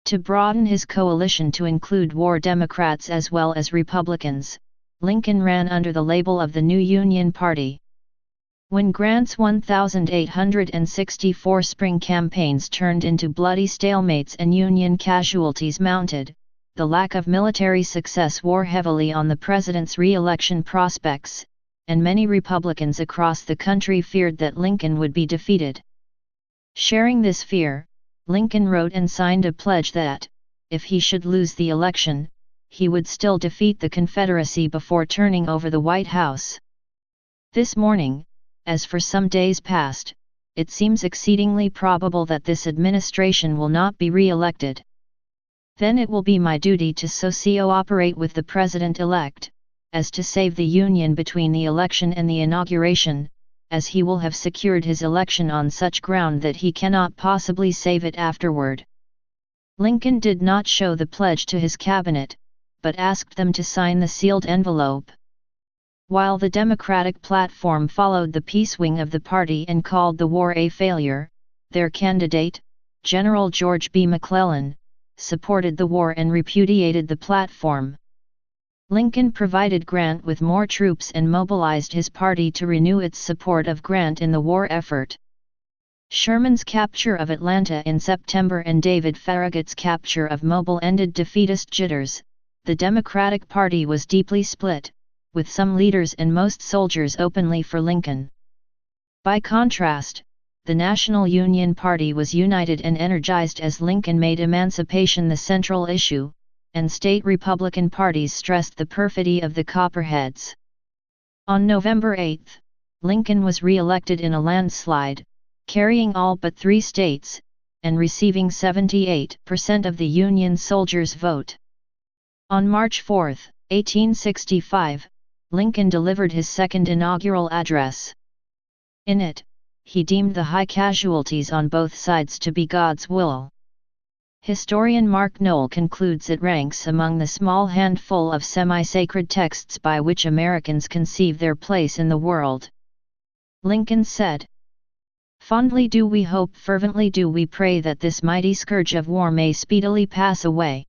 To broaden his coalition to include war Democrats as well as Republicans, Lincoln ran under the label of the New Union Party. When Grant's 1864 spring campaigns turned into bloody stalemates and Union casualties mounted, the lack of military success wore heavily on the president's re-election prospects, and many Republicans across the country feared that Lincoln would be defeated. Sharing this fear, Lincoln wrote and signed a pledge that, if he should lose the election, he would still defeat the Confederacy before turning over the White House. This morning, as for some days past, it seems exceedingly probable that this administration will not be re-elected. Then it will be my duty to so operate with the President-elect, as to save the Union between the election and the inauguration, as he will have secured his election on such ground that he cannot possibly save it afterward. Lincoln did not show the pledge to his cabinet, but asked them to sign the sealed envelope. While the Democratic platform followed the peace wing of the party and called the war a failure, their candidate, General George B. McClellan, supported the war and repudiated the platform. Lincoln provided Grant with more troops and mobilized his party to renew its support of Grant in the war effort. Sherman's capture of Atlanta in September and David Farragut's capture of Mobile ended defeatist jitters. The Democratic Party was deeply split, with some leaders and most soldiers openly for Lincoln. By contrast, the National Union Party was united and energized as Lincoln made emancipation the central issue, and state Republican parties stressed the perfidy of the Copperheads. On November 8, Lincoln was re-elected in a landslide, carrying all but 3 states, and receiving 78% of the Union soldiers' vote. On March 4, 1865, Lincoln delivered his second inaugural address. In it, he deemed the high casualties on both sides to be God's will. Historian Mark Knoll concludes it ranks among the small handful of semi-sacred texts by which Americans conceive their place in the world. Lincoln said, "Fondly do we hope, fervently do we pray that this mighty scourge of war may speedily pass away.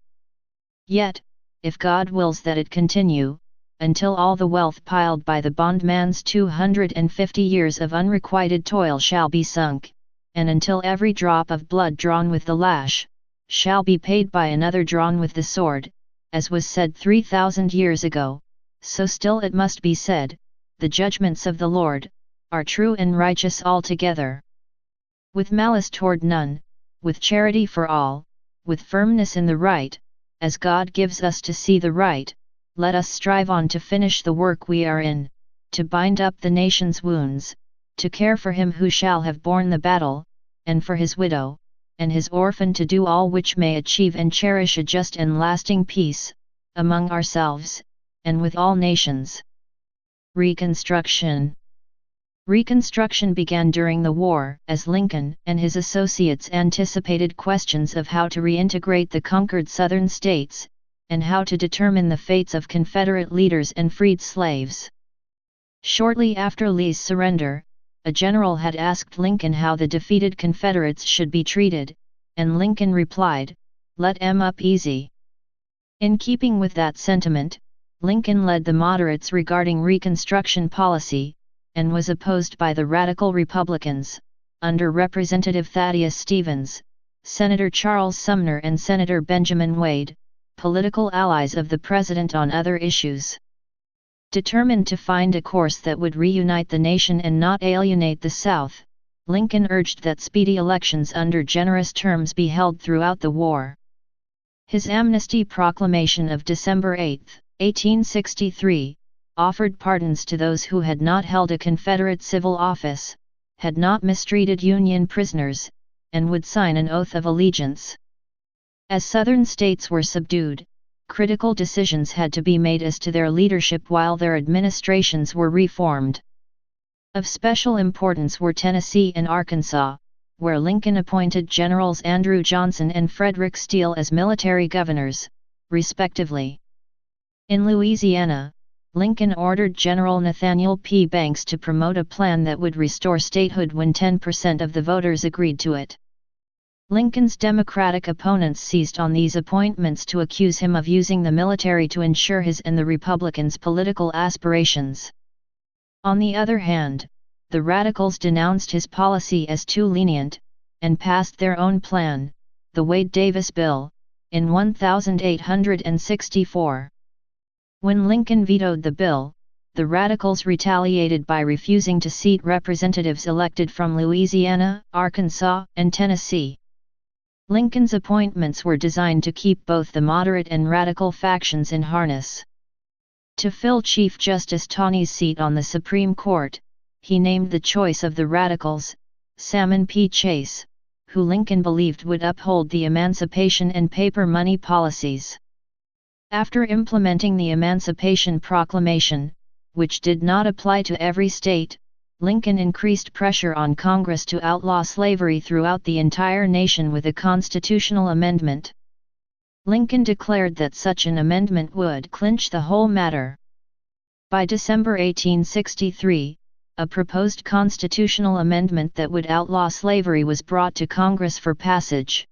Yet, if God wills that it continue, until all the wealth piled by the bondman's 250 years of unrequited toil shall be sunk, and until every drop of blood drawn with the lash, shall be paid by another drawn with the sword, as was said 3,000 years ago, so still it must be said, the judgments of the Lord, are true and righteous altogether. With malice toward none, with charity for all, with firmness in the right, as God gives us to see the right, let us strive on to finish the work we are in, to bind up the nation's wounds, to care for him who shall have borne the battle, and for his widow, and his orphan, to do all which may achieve and cherish a just and lasting peace, among ourselves, and with all nations." Reconstruction. Reconstruction began during the war, as Lincoln and his associates anticipated questions of how to reintegrate the conquered Southern states, and how to determine the fates of Confederate leaders and freed slaves. Shortly after Lee's surrender, a general had asked Lincoln how the defeated Confederates should be treated, and Lincoln replied, "Let 'em up easy." In keeping with that sentiment, Lincoln led the moderates regarding Reconstruction policy, and was opposed by the radical Republicans, under Representative Thaddeus Stevens, Senator Charles Sumner and Senator Benjamin Wade, political allies of the President on other issues. Determined to find a course that would reunite the nation and not alienate the South, Lincoln urged that speedy elections under generous terms be held throughout the war. His amnesty proclamation of December 8, 1863, offered pardons to those who had not held a Confederate civil office, had not mistreated Union prisoners, and would sign an oath of allegiance. As Southern states were subdued, critical decisions had to be made as to their leadership while their administrations were reformed. Of special importance were Tennessee and Arkansas, where Lincoln appointed Generals Andrew Johnson and Frederick Steele as military governors, respectively. In Louisiana, Lincoln ordered General Nathaniel P. Banks to promote a plan that would restore statehood when 10% of the voters agreed to it. Lincoln's Democratic opponents seized on these appointments to accuse him of using the military to ensure his and the Republicans' political aspirations. On the other hand, the Radicals denounced his policy as too lenient, and passed their own plan, the Wade-Davis Bill, in 1864. When Lincoln vetoed the bill, the Radicals retaliated by refusing to seat representatives elected from Louisiana, Arkansas, and Tennessee. Lincoln's appointments were designed to keep both the moderate and radical factions in harness. To fill Chief Justice Taney's seat on the Supreme Court, he named the choice of the Radicals, Salmon P. Chase, who Lincoln believed would uphold the emancipation and paper money policies. After implementing the Emancipation Proclamation, which did not apply to every state, Lincoln increased pressure on Congress to outlaw slavery throughout the entire nation with a constitutional amendment. Lincoln declared that such an amendment would clinch the whole matter. By December 1863, a proposed constitutional amendment that would outlaw slavery was brought to Congress for passage.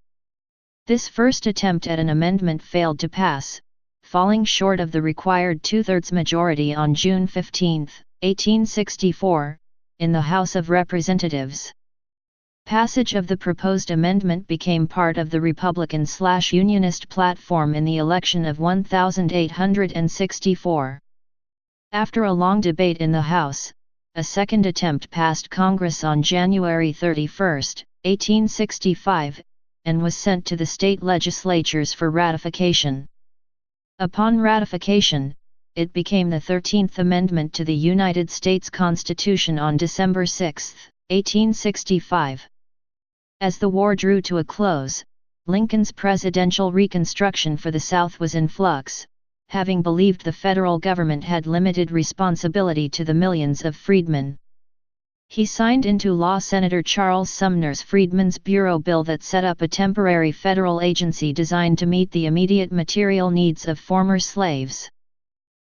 This first attempt at an amendment failed to pass, falling short of the required two-thirds majority on June 15, 1864, in the House of Representatives. Passage of the proposed amendment became part of the Republican/Unionist platform in the election of 1864. After a long debate in the House, a second attempt passed Congress on January 31, 1865, and was sent to the state legislatures for ratification. Upon ratification, it became the 13th Amendment to the United States Constitution on December 6, 1865. As the war drew to a close, Lincoln's presidential reconstruction for the South was in flux, having believed the federal government had limited responsibility to the millions of freedmen. He signed into law Senator Charles Sumner's Freedmen's Bureau bill that set up a temporary federal agency designed to meet the immediate material needs of former slaves.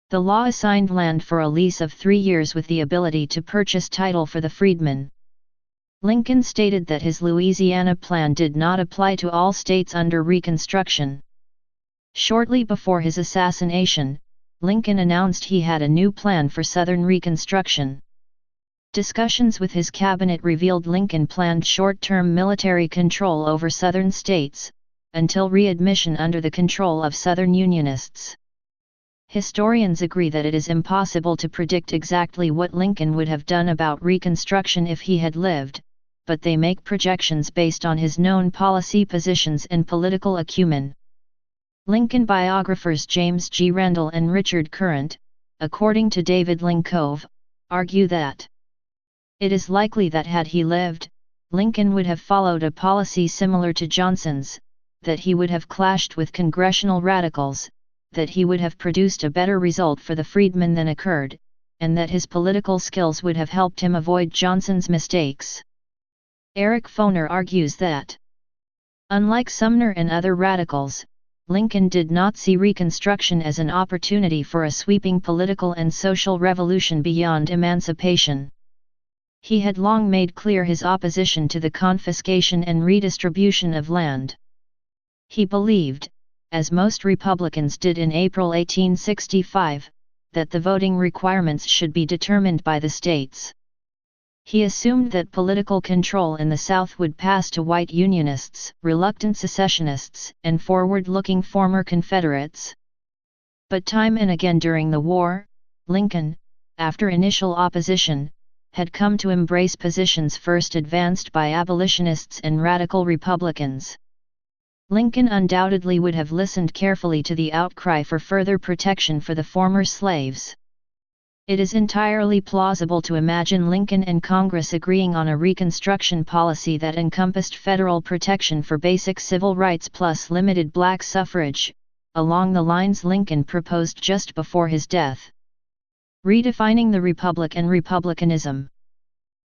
The law assigned land for a lease of 3 years with the ability to purchase title for the freedmen. Lincoln stated that his Louisiana plan did not apply to all states under Reconstruction. Shortly before his assassination, Lincoln announced he had a new plan for Southern Reconstruction. Discussions with his cabinet revealed Lincoln planned short-term military control over Southern states, until readmission under the control of Southern Unionists. Historians agree that it is impossible to predict exactly what Lincoln would have done about Reconstruction if he had lived, but they make projections based on his known policy positions and political acumen. Lincoln biographers James G. Rendell and Richard Current, according to David Linkove, argue that it is likely that had he lived, Lincoln would have followed a policy similar to Johnson's, that he would have clashed with congressional radicals, that he would have produced a better result for the freedmen than occurred, and that his political skills would have helped him avoid Johnson's mistakes. Eric Foner argues that, unlike Sumner and other radicals, Lincoln did not see Reconstruction as an opportunity for a sweeping political and social revolution beyond emancipation. He had long made clear his opposition to the confiscation and redistribution of land. He believed, as most Republicans did in April 1865, that the voting requirements should be determined by the states. He assumed that political control in the South would pass to white Unionists, reluctant secessionists, and forward-looking former Confederates. But time and again during the war, Lincoln, after initial opposition, had come to embrace positions first advanced by abolitionists and radical Republicans. Lincoln undoubtedly would have listened carefully to the outcry for further protection for the former slaves. It is entirely plausible to imagine Lincoln and Congress agreeing on a Reconstruction policy that encompassed federal protection for basic civil rights plus limited black suffrage, along the lines Lincoln proposed just before his death. Redefining the Republic and Republicanism.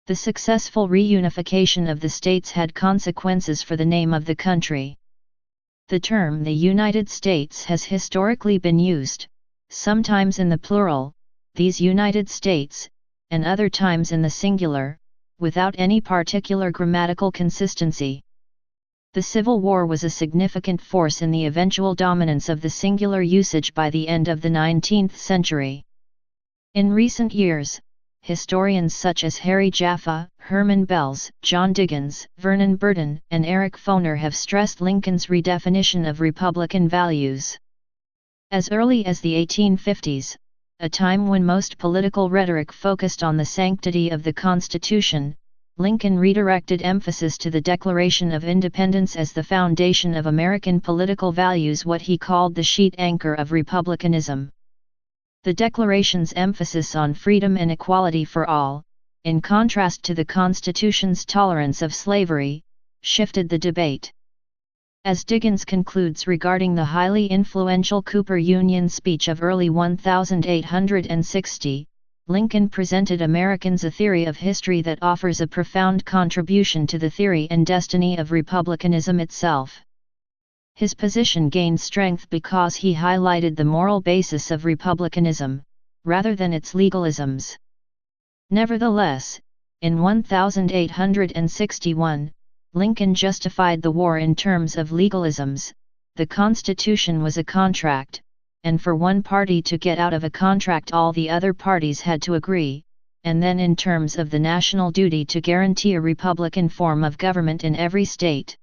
The successful reunification of the states had consequences for the name of the country. The term the United States has historically been used, sometimes in the plural, these United States, and other times in the singular, without any particular grammatical consistency. The Civil War was a significant force in the eventual dominance of the singular usage by the end of the 19th century. In recent years, historians such as Harry Jaffa, Herman Belz, John Diggins, Vernon Burton, and Eric Foner have stressed Lincoln's redefinition of Republican values. As early as the 1850s, a time when most political rhetoric focused on the sanctity of the Constitution, Lincoln redirected emphasis to the Declaration of Independence as the foundation of American political values, what he called the sheet anchor of republicanism. The Declaration's emphasis on freedom and equality for all, in contrast to the Constitution's tolerance of slavery, shifted the debate. As Diggins concludes regarding the highly influential Cooper Union speech of early 1860, Lincoln presented Americans a theory of history that offers a profound contribution to the theory and destiny of republicanism itself. His position gained strength because he highlighted the moral basis of republicanism, rather than its legalisms. Nevertheless, in 1861, Lincoln justified the war in terms of legalisms. The Constitution was a contract, and for one party to get out of a contract all the other parties had to agree, and then in terms of the national duty to guarantee a republican form of government in every state.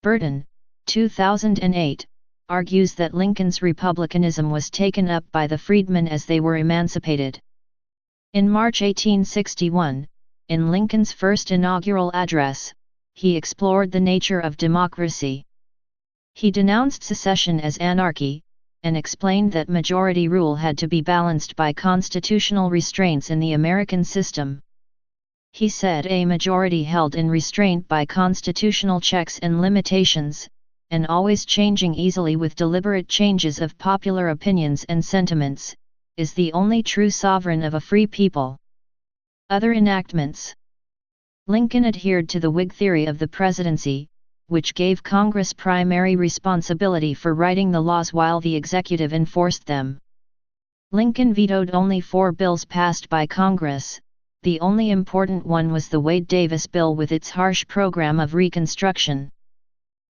Burton, 2008, argues that Lincoln's republicanism was taken up by the freedmen as they were emancipated. In March 1861, in Lincoln's first inaugural address, he explored the nature of democracy. He denounced secession as anarchy, and explained that majority rule had to be balanced by constitutional restraints in the American system. He said a majority held in restraint by constitutional checks and limitations, and always changing easily with deliberate changes of popular opinions and sentiments, is the only true sovereign of a free people. Other enactments. Lincoln adhered to the Whig theory of the presidency, which gave Congress primary responsibility for writing the laws while the executive enforced them. Lincoln vetoed only 4 bills passed by Congress. The only important one was the Wade-Davis bill with its harsh program of Reconstruction.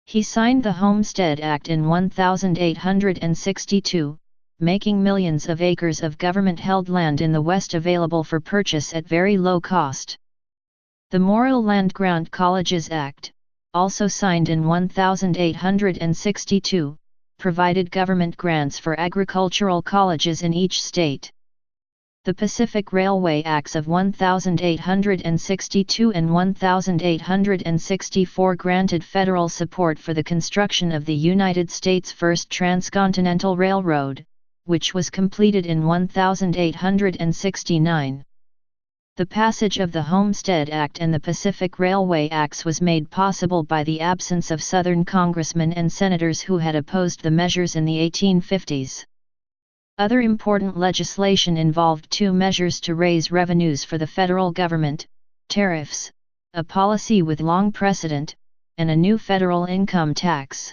He signed the Homestead Act in 1862, making millions of acres of government-held land in the West available for purchase at very low cost. The Morrill Land Grant Colleges Act, also signed in 1862, provided government grants for agricultural colleges in each state. The Pacific Railway Acts of 1862 and 1864 granted federal support for the construction of the United States' first transcontinental railroad, which was completed in 1869. The passage of the Homestead Act and the Pacific Railway Acts was made possible by the absence of Southern congressmen and senators who had opposed the measures in the 1850s. Other important legislation involved 2 measures to raise revenues for the federal government: tariffs, a policy with long precedent, and a new federal income tax.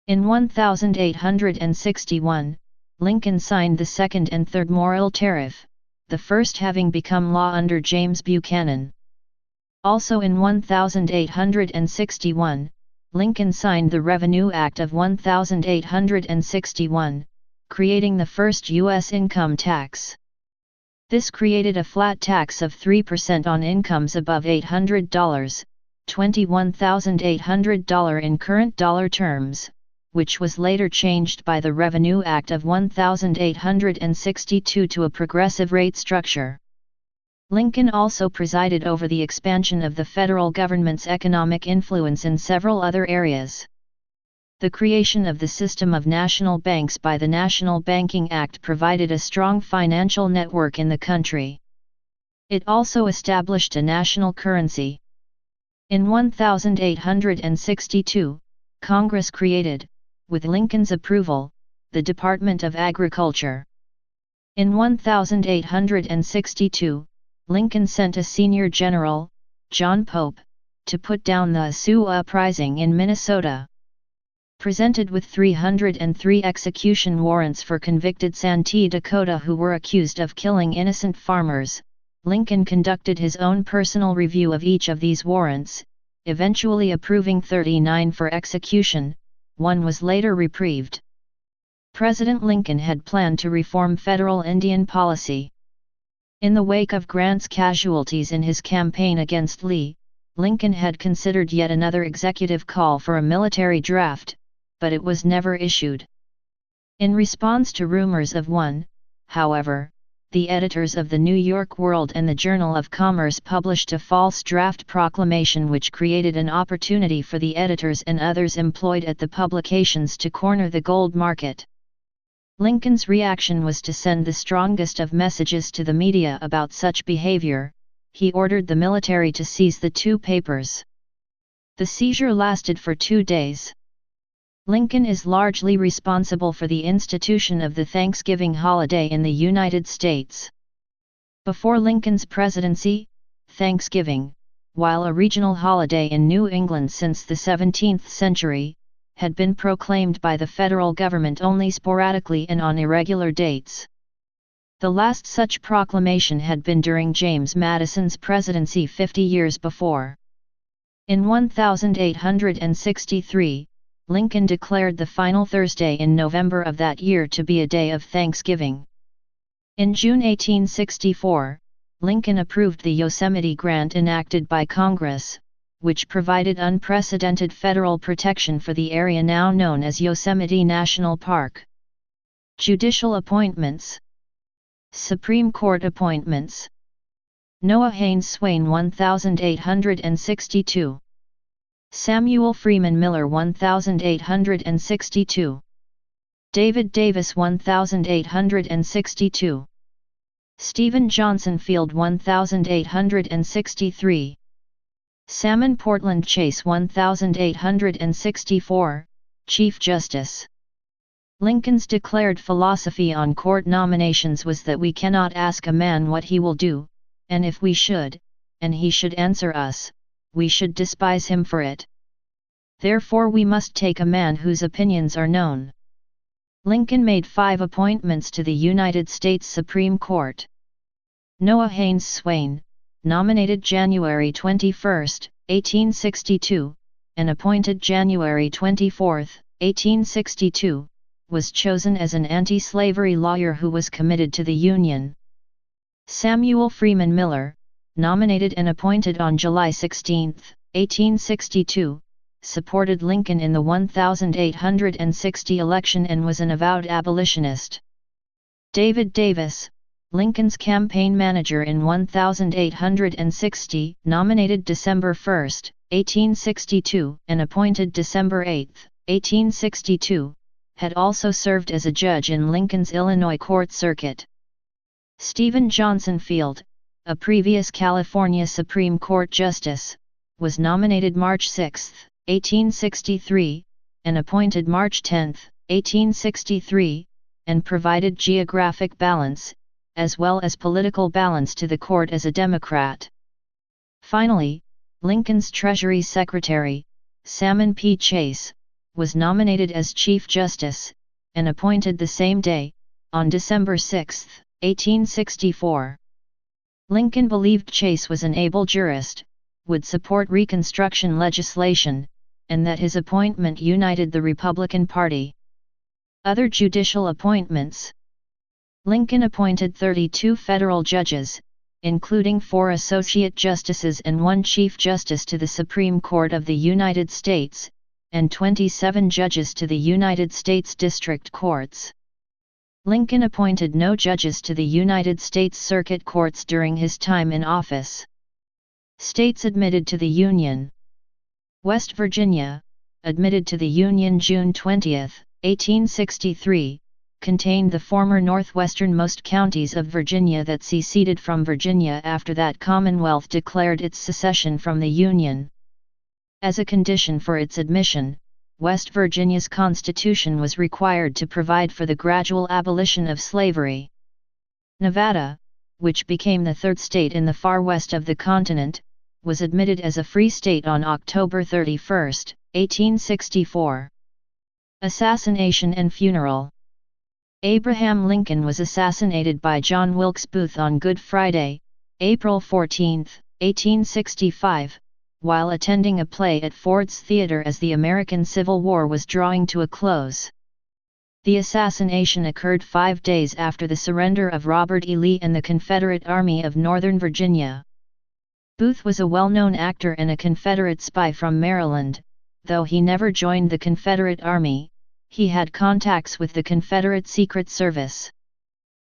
In 1861, Lincoln signed the second and third Morrill Tariff, the first having become law under James Buchanan. Also in 1861, Lincoln signed the Revenue Act of 1861, creating the first U.S. income tax. This created a flat tax of 3% on incomes above $800, $21,800 in current dollar terms, which was later changed by the Revenue Act of 1862 to a progressive rate structure. Lincoln also presided over the expansion of the federal government's economic influence in several other areas. The creation of the system of national banks by the National Banking Act provided a strong financial network in the country. It also established a national currency. In 1862, Congress created, with Lincoln's approval, the Department of Agriculture. In 1862, Lincoln sent a senior general, John Pope, to put down the Sioux Uprising in Minnesota. Presented with 303 execution warrants for convicted Santee Dakota who were accused of killing innocent farmers, Lincoln conducted his own personal review of each of these warrants, eventually approving 39 for execution. One was later reprieved. President Lincoln had planned to reform federal Indian policy. In the wake of Grant's casualties in his campaign against Lee, Lincoln had considered yet another executive call for a military draft, but it was never issued. In response to rumors of one, however, the editors of the New York World and the Journal of Commerce published a false draft proclamation which created an opportunity for the editors and others employed at the publications to corner the gold market. Lincoln's reaction was to send the strongest of messages to the media about such behavior. He ordered the military to seize the two papers. The seizure lasted for 2 days. Lincoln is largely responsible for the institution of the Thanksgiving holiday in the United States. Before Lincoln's presidency, Thanksgiving, while a regional holiday in New England since the 17th century, had been proclaimed by the federal government only sporadically and on irregular dates. The last such proclamation had been during James Madison's presidency 50 years before. In 1863, Lincoln declared the final Thursday in November of that year to be a day of Thanksgiving. In June 1864, Lincoln approved the Yosemite Grant enacted by Congress, which provided unprecedented federal protection for the area now known as Yosemite National Park. Judicial appointments. Supreme Court appointments. Noah Haynes Swain 1862. Samuel Freeman Miller 1862. David Davis 1862. Stephen Johnson Field 1863. Salmon Portland Chase 1864, Chief Justice. Lincoln's declared philosophy on court nominations was that we cannot ask a man what he will do, and if we should, and he should answer us, we should despise him for it. Therefore we must take a man whose opinions are known. Lincoln made 5 appointments to the United States Supreme Court. Noah Haynes Swain, nominated January 21, 1862, and appointed January 24, 1862, was chosen as an anti-slavery lawyer who was committed to the Union. Samuel Freeman Miller, nominated and appointed on July 16, 1862, supported Lincoln in the 1860 election and was an avowed abolitionist. David Davis, Lincoln's campaign manager in 1860, nominated December 1, 1862, and appointed December 8, 1862, had also served as a judge in Lincoln's Illinois Court Circuit. Stephen Johnson Field, a previous California Supreme Court justice, was nominated March 6, 1863, and appointed March 10, 1863, and provided geographic balance, as well as political balance to the court as a Democrat. Finally, Lincoln's Treasury Secretary, Salmon P. Chase, was nominated as Chief Justice, and appointed the same day, on December 6, 1864. Lincoln believed Chase was an able jurist, would support Reconstruction legislation, and that his appointment united the Republican Party. Other judicial appointments. Lincoln appointed 32 federal judges, including 4 associate justices and 1 chief justice to the Supreme Court of the United States, and 27 judges to the United States District Courts. Lincoln appointed no judges to the United States Circuit Courts during his time in office. States admitted to the Union. West Virginia, admitted to the Union June 20, 1863, contained the former northwesternmost counties of Virginia that seceded from Virginia after that Commonwealth declared its secession from the Union. As a condition for its admission, West Virginia's Constitution was required to provide for the gradual abolition of slavery. Nevada, which became the 3rd state in the far west of the continent, was admitted as a free state on October 31, 1864. Assassination and funeral. Abraham Lincoln was assassinated by John Wilkes Booth on Good Friday, April 14, 1865, while attending a play at Ford's Theatre as the American Civil War was drawing to a close. The assassination occurred 5 days after the surrender of Robert E. Lee and the Confederate Army of Northern Virginia. Booth was a well-known actor and a Confederate spy from Maryland. Though he never joined the Confederate Army, he had contacts with the Confederate Secret Service.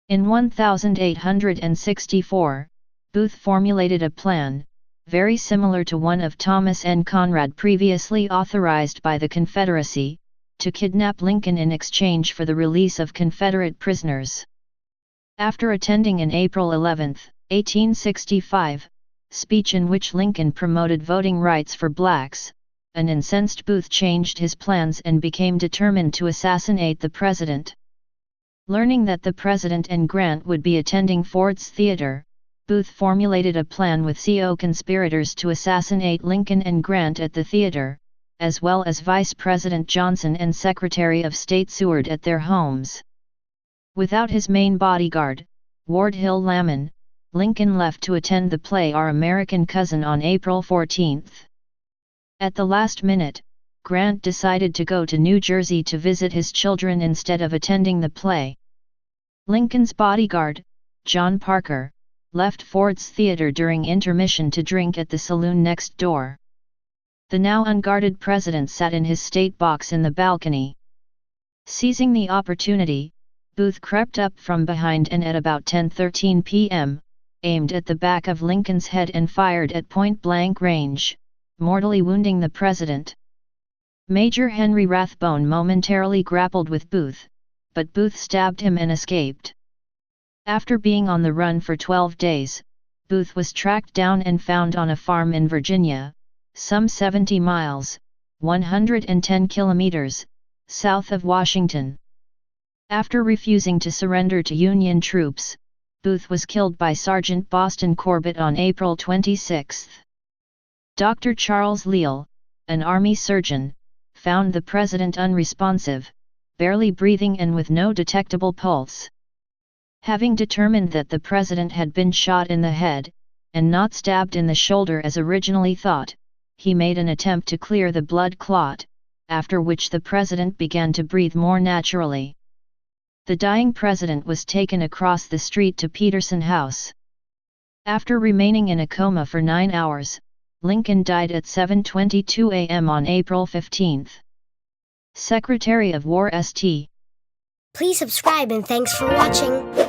In 1864, Booth formulated a plan, very similar to one of Thomas N. Conrad previously authorized by the Confederacy, to kidnap Lincoln in exchange for the release of Confederate prisoners. After attending an April 11, 1865, speech in which Lincoln promoted voting rights for blacks, an incensed Booth changed his plans and became determined to assassinate the president. Learning that the president and Grant would be attending Ford's Theatre, Booth formulated a plan with co-conspirators to assassinate Lincoln and Grant at the theater, as well as Vice President Johnson and Secretary of State Seward at their homes. Without his main bodyguard, Ward Hill Lamon, Lincoln left to attend the play Our American Cousin on April 14. At the last minute, Grant decided to go to New Jersey to visit his children instead of attending the play. Lincoln's bodyguard, John Parker, left Ford's Theatre during intermission to drink at the saloon next door. The now unguarded president sat in his state box in the balcony. Seizing the opportunity, Booth crept up from behind and at about 10:13 p.m., aimed at the back of Lincoln's head and fired at point-blank range, mortally wounding the president. Major Henry Rathbone momentarily grappled with Booth, but Booth stabbed him and escaped. After being on the run for 12 days, Booth was tracked down and found on a farm in Virginia, some 70 miles, 110 kilometers, south of Washington. After refusing to surrender to Union troops, Booth was killed by Sergeant Boston Corbett on April 26. Dr. Charles Leal, an Army surgeon, found the president unresponsive, barely breathing and with no detectable pulse. Having determined that the president had been shot in the head, and not stabbed in the shoulder as originally thought, he made an attempt to clear the blood clot, after which the president began to breathe more naturally. The dying president was taken across the street to Peterson House. After remaining in a coma for 9 hours, Lincoln died at 7:22 a.m. on April 15. Secretary of War St. Please subscribe and thanks for watching.